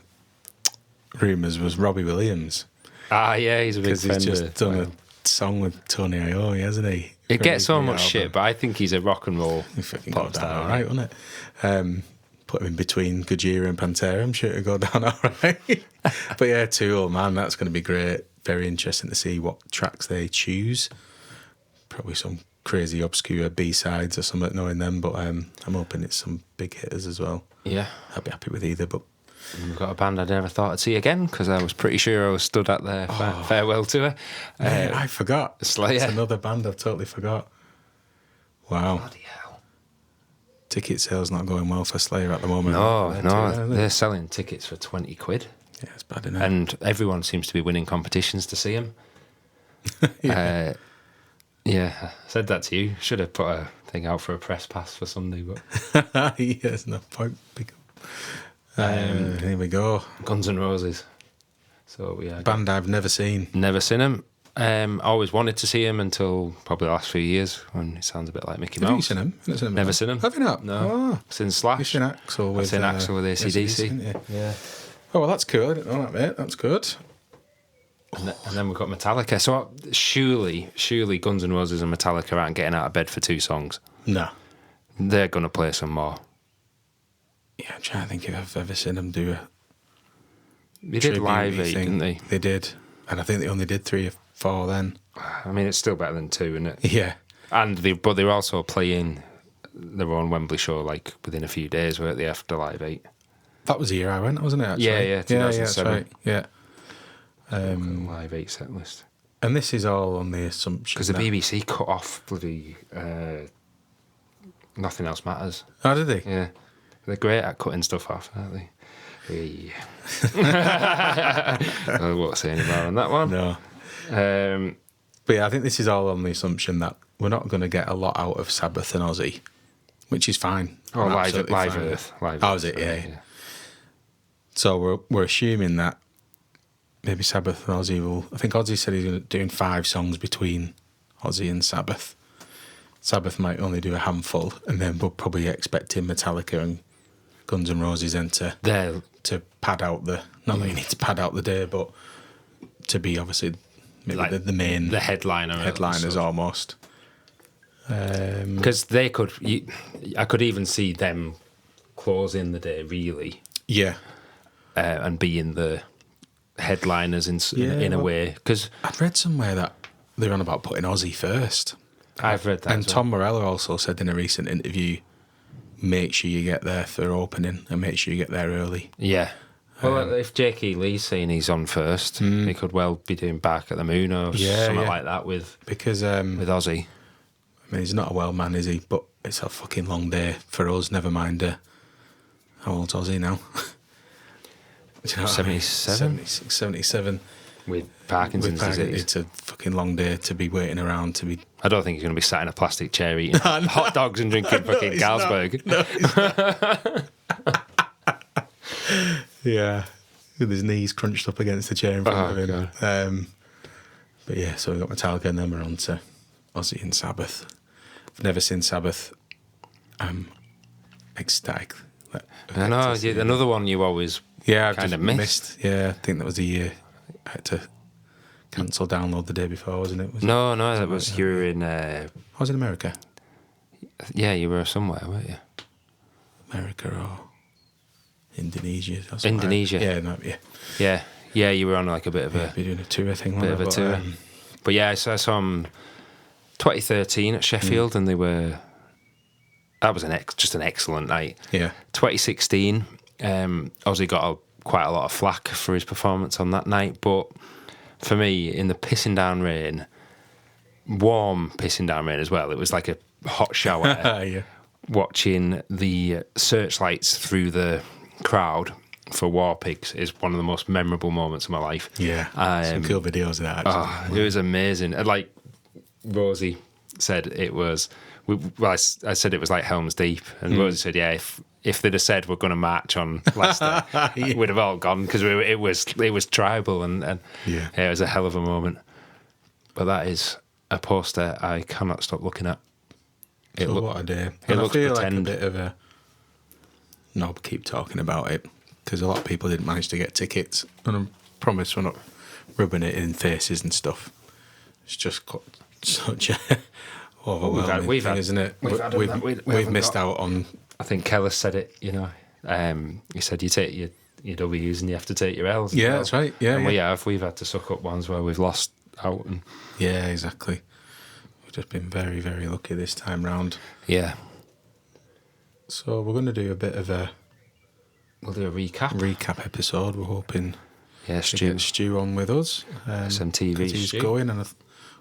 rumours was Robbie Williams. Ah, yeah, he's a big Because he's Fender. just done a song with Tony Iommi, hasn't he? It For gets so his new much album. shit, but I think he's a rock and roll He fucking pop got down star. all right, wasn't it? Put him in between Gojira and Pantera. I'm sure it'll go down all right. But yeah, Tool, man, that's going to be great. Very interesting to see what tracks they choose. Probably some crazy obscure B-sides or something, knowing them. But I'm hoping it's some big hitters as well. Yeah. I'll be happy with either. But And we've got a band I never thought I'd see again because I was pretty sure I was stood at their farewell tour. man, I forgot. Slayer. It's another band I've totally forgot. Wow. Bloody hell. Ticket sales not going well for Slayer at the moment. No, they're selling tickets for 20 quid. Yeah, it's bad enough. And everyone seems to be winning competitions to see him. Yeah, I said that to you. Should have put a thing out for a press pass for Sunday, but Yes, no point. Here we go. Guns N' Roses. So yeah, Band I've never seen. never seen him. Always wanted to see him until probably the last few years when he sounds a bit like Mickey Mouse. Have you seen him? You've not Never seen him. Have you not? No. Oh. Since You've Slash. seen Axel with I've seen Axel with AC/DC. haven't you? Yeah. Oh, well, that's cool. I didn't know that, mate. That's good. And then we've got Metallica. So surely Guns N' Roses and Metallica aren't getting out of bed for 2 songs. No. They're going to play some more. Yeah, I'm trying to think if I've ever seen them do a They did Live tribute Aid, thing. didn't they? They did. And I think they only did 3 or 4 then. I mean, it's still better than 2, isn't it? Yeah. But they were also playing their own Wembley show like within a few days, weren't they, after Live 8? That was the year I went, wasn't it, actually? Yeah, 2007. that's right. Yeah. Live 8 set list. And this is all on the assumption Because the that- BBC cut off bloody Nothing Else Matters. Oh, did they? Yeah. They're great at cutting stuff off, aren't they? I won't say any more on that one. No. But yeah, I think this is all on the assumption that we're not going to get a lot out of Sabbath and Ozzy, which is fine. Oh, I'm Live absolutely fine. Earth. Live Oh, Earth, is it? sorry, Yeah. So we're assuming that maybe Sabbath and Ozzy will... I think Ozzy said he's doing 5 songs between Ozzy and Sabbath. Sabbath might only do a handful, and then we're probably expecting Metallica and Guns N' Roses then to pad out the... Not that you need to pad out the day, but to be obviously maybe Like the main... The headliners almost. Because they could... I could even see them closing the day, really, Yeah. and being the headliners in a well, way. Because I'd read somewhere that they're on about putting Ozzy first. I've read that And as well. Tom Morello also said in a recent interview, make sure you get there for opening and make sure you get there early. Yeah. Well, if J.K. Lee's saying he's on first, he could well be doing Bark at the Moon or something like that with Because, Ozzy. I mean, he's not a well man, is he? But it's a fucking long day for us, never mind how old's Ozzy now? Do you know what I mean? 77? 76, 77. With Parkinson's disease. It's a fucking long day to be waiting around to be... I don't think he's going to be sat in a plastic chair eating hot dogs and drinking fucking he's not. Carlsberg. Yeah, with his knees crunched up against the chair in front of him. God. But yeah, so we got Metallica and then we're on to Ozzy and Sabbath. I've never seen Sabbath. I'm ecstatic. I know, another one you always I've kind just of missed. Yeah, I think that was the year I had to cancel download the day before, wasn't it? No, that was, you were in, I was in America. you were somewhere, weren't you? America or Indonesia. Or something. Indonesia. Yeah, no, yeah. Yeah, you were on like a bit of a... Be doing a tour thing. Bit of a tour. But yeah, so I saw them 2013 at Sheffield, and they were... That was just an excellent night. Yeah. 2016, Ozzy got quite a lot of flack for his performance on that night, but for me, in the pissing down rain, warm pissing down rain as well, it was like a hot shower, Yeah. watching the searchlights through the crowd for War Pigs is one of the most memorable moments of my life. Yeah. Some cool videos of that, actually. It was amazing. And like Rosie said, it was... I said it was like Helm's Deep, and Rosie said, "Yeah, if they'd have said we're going to march on Leicester, we'd have all gone because it was tribal and it was a hell of a moment." But that is a poster I cannot stop looking at. What a day! It And I looks feel pretend. like a bit of a knob. Keep talking about it because a lot of people didn't manage to get tickets, and I promise we're not rubbing it in faces and stuff. It's just got such a overwhelming thing, isn't it? We've missed out on. I think Keller said it. He said you take your W's and you have to take your L's. Yeah, that's right. Yeah, and we've had to suck up ones where we've lost out. And yeah, exactly. We've just been very, very lucky this time round. Yeah. So we're going to do a bit of a We'll do a recap episode. We're hoping to Stu. Get Stu on with us. SMTV 'cause he's Stu. going, and I'm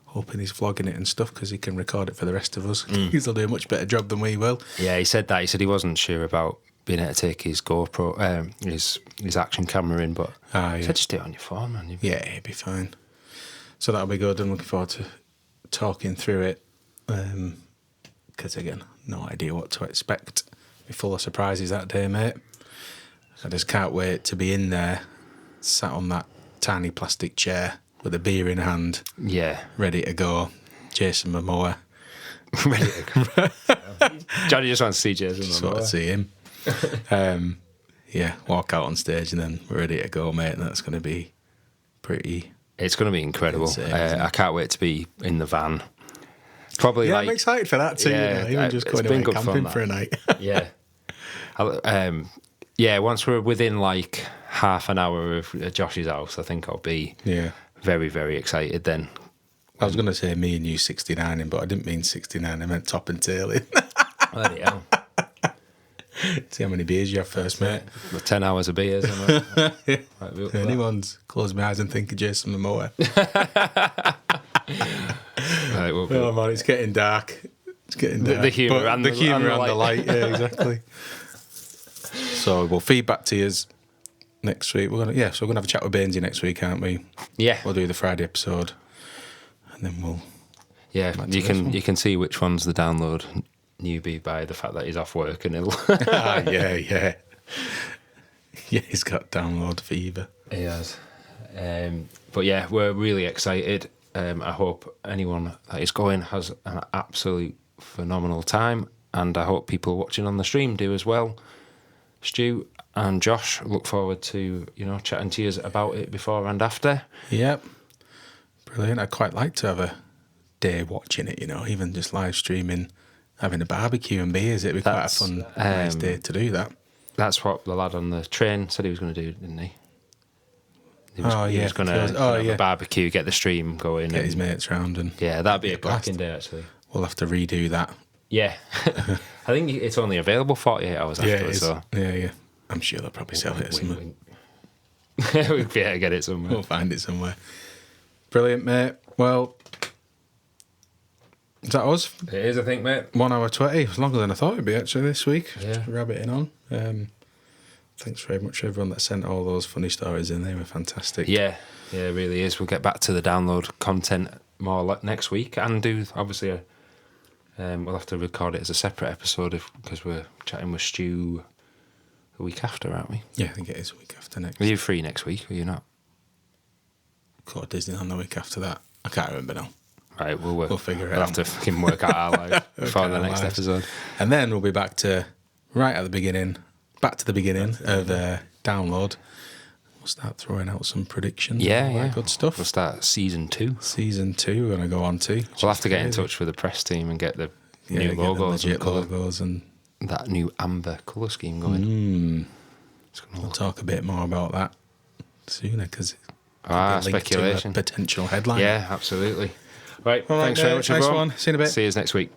hoping he's vlogging it and stuff because he can record it for the rest of us. He'll do a much better job than we will. Yeah, he said that. He said he wasn't sure about being able to take his GoPro, his action camera in, but he said just do it on your phone, man. Yeah, it'd be fine. So that'll be good. I'm looking forward to talking through it. Because again, no idea what to expect. Be full of surprises that day, mate. I just can't wait to be in there, sat on that tiny plastic chair with a beer in hand. Yeah. Ready to go. Jason Momoa. Ready to go. Johnny just wants to see Jason Just want to Momoa. see him. Yeah, walk out on stage and then we're ready to go, mate. And that's going to be pretty. It's going to be incredible. Insane, isn't it? I can't wait to be in the van. Probably Yeah, like, I'm excited for that too. Yeah, Even just it's going been away good fun, camping that. for a night. Yeah. Yeah, once we're within like half an hour of Josh's house, I think I'll be very, very excited then. I was going to say me and you 69ing, but I didn't mean 69. I meant top and tailing. Bloody hell. See how many beers you have first, mate. 10 hours of beers. Isn't it? Right, If anyone's close my eyes and think of Jason Momoa. Right, we'll Oh man, it's getting dark. It's getting dark. The humour But and the the- humour and the and the light. Yeah, exactly. So we'll feedback to you next week. We're gonna so we're gonna have a chat with Bainesy next week, aren't we? Yeah. We'll do the Friday episode, and then we'll. Yeah, Back to you this one. can see which one's the download newbie by the fact that he's off work and he'll. Yeah. Yeah, he's got download fever. He has. But yeah, we're really excited. I hope anyone that is going has an absolute phenomenal time, and I hope people watching on the stream do as well. Stu and Josh, look forward to chatting to you about it before and after. Yep. Brilliant. I'd quite like to have a day watching it, even just live streaming, having a barbecue and beers. It'd be quite a That's, fun, nice day to do that. That's what the lad on the train said he was going to do, didn't he? He was going to have a barbecue, get the stream going. Get his mates round and Yeah, that'd be a blast. cracking day, actually. We'll have to redo that. Yeah. I think it's only available 48 hours Yeah, it afterwards, is. so... Yeah. I'm sure they'll probably sell it somewhere. We'd be able to get it somewhere. We'll find it somewhere. Brilliant, mate. Well, is that us? It is, I think, mate. 1 hour 20. It was longer than I thought it'd be actually this week. Yeah. Just rabbiting on. Thanks very much, everyone that sent all those funny stories in. They were fantastic. Yeah, it really is. We'll get back to the download content more next week and do, obviously, we'll have to record it as a separate episode because we're chatting with Stu a week after, aren't we? Yeah, I think it is a week after next. Are you free next week, or are you not? Go to Disneyland the week after that. I can't remember now. Right, we'll figure it We'll out. have to fucking work out our lives before the our next lives. episode. And then we'll be back to right at the beginning, back to the beginning of download. We'll start throwing out some predictions. Yeah, and all that yeah. good stuff. We'll start season 2. Season 2 we're going to go on to. We'll have to get in touch with the press team and get the new get the logos and legit colour. logos, and That new amber colour scheme going. It's gonna we'll look talk a bit more about that sooner because linked to a speculation. potential headline. Yeah, absolutely. Right, All right, thanks very much, nice everyone. one. See you in a bit. See you next week.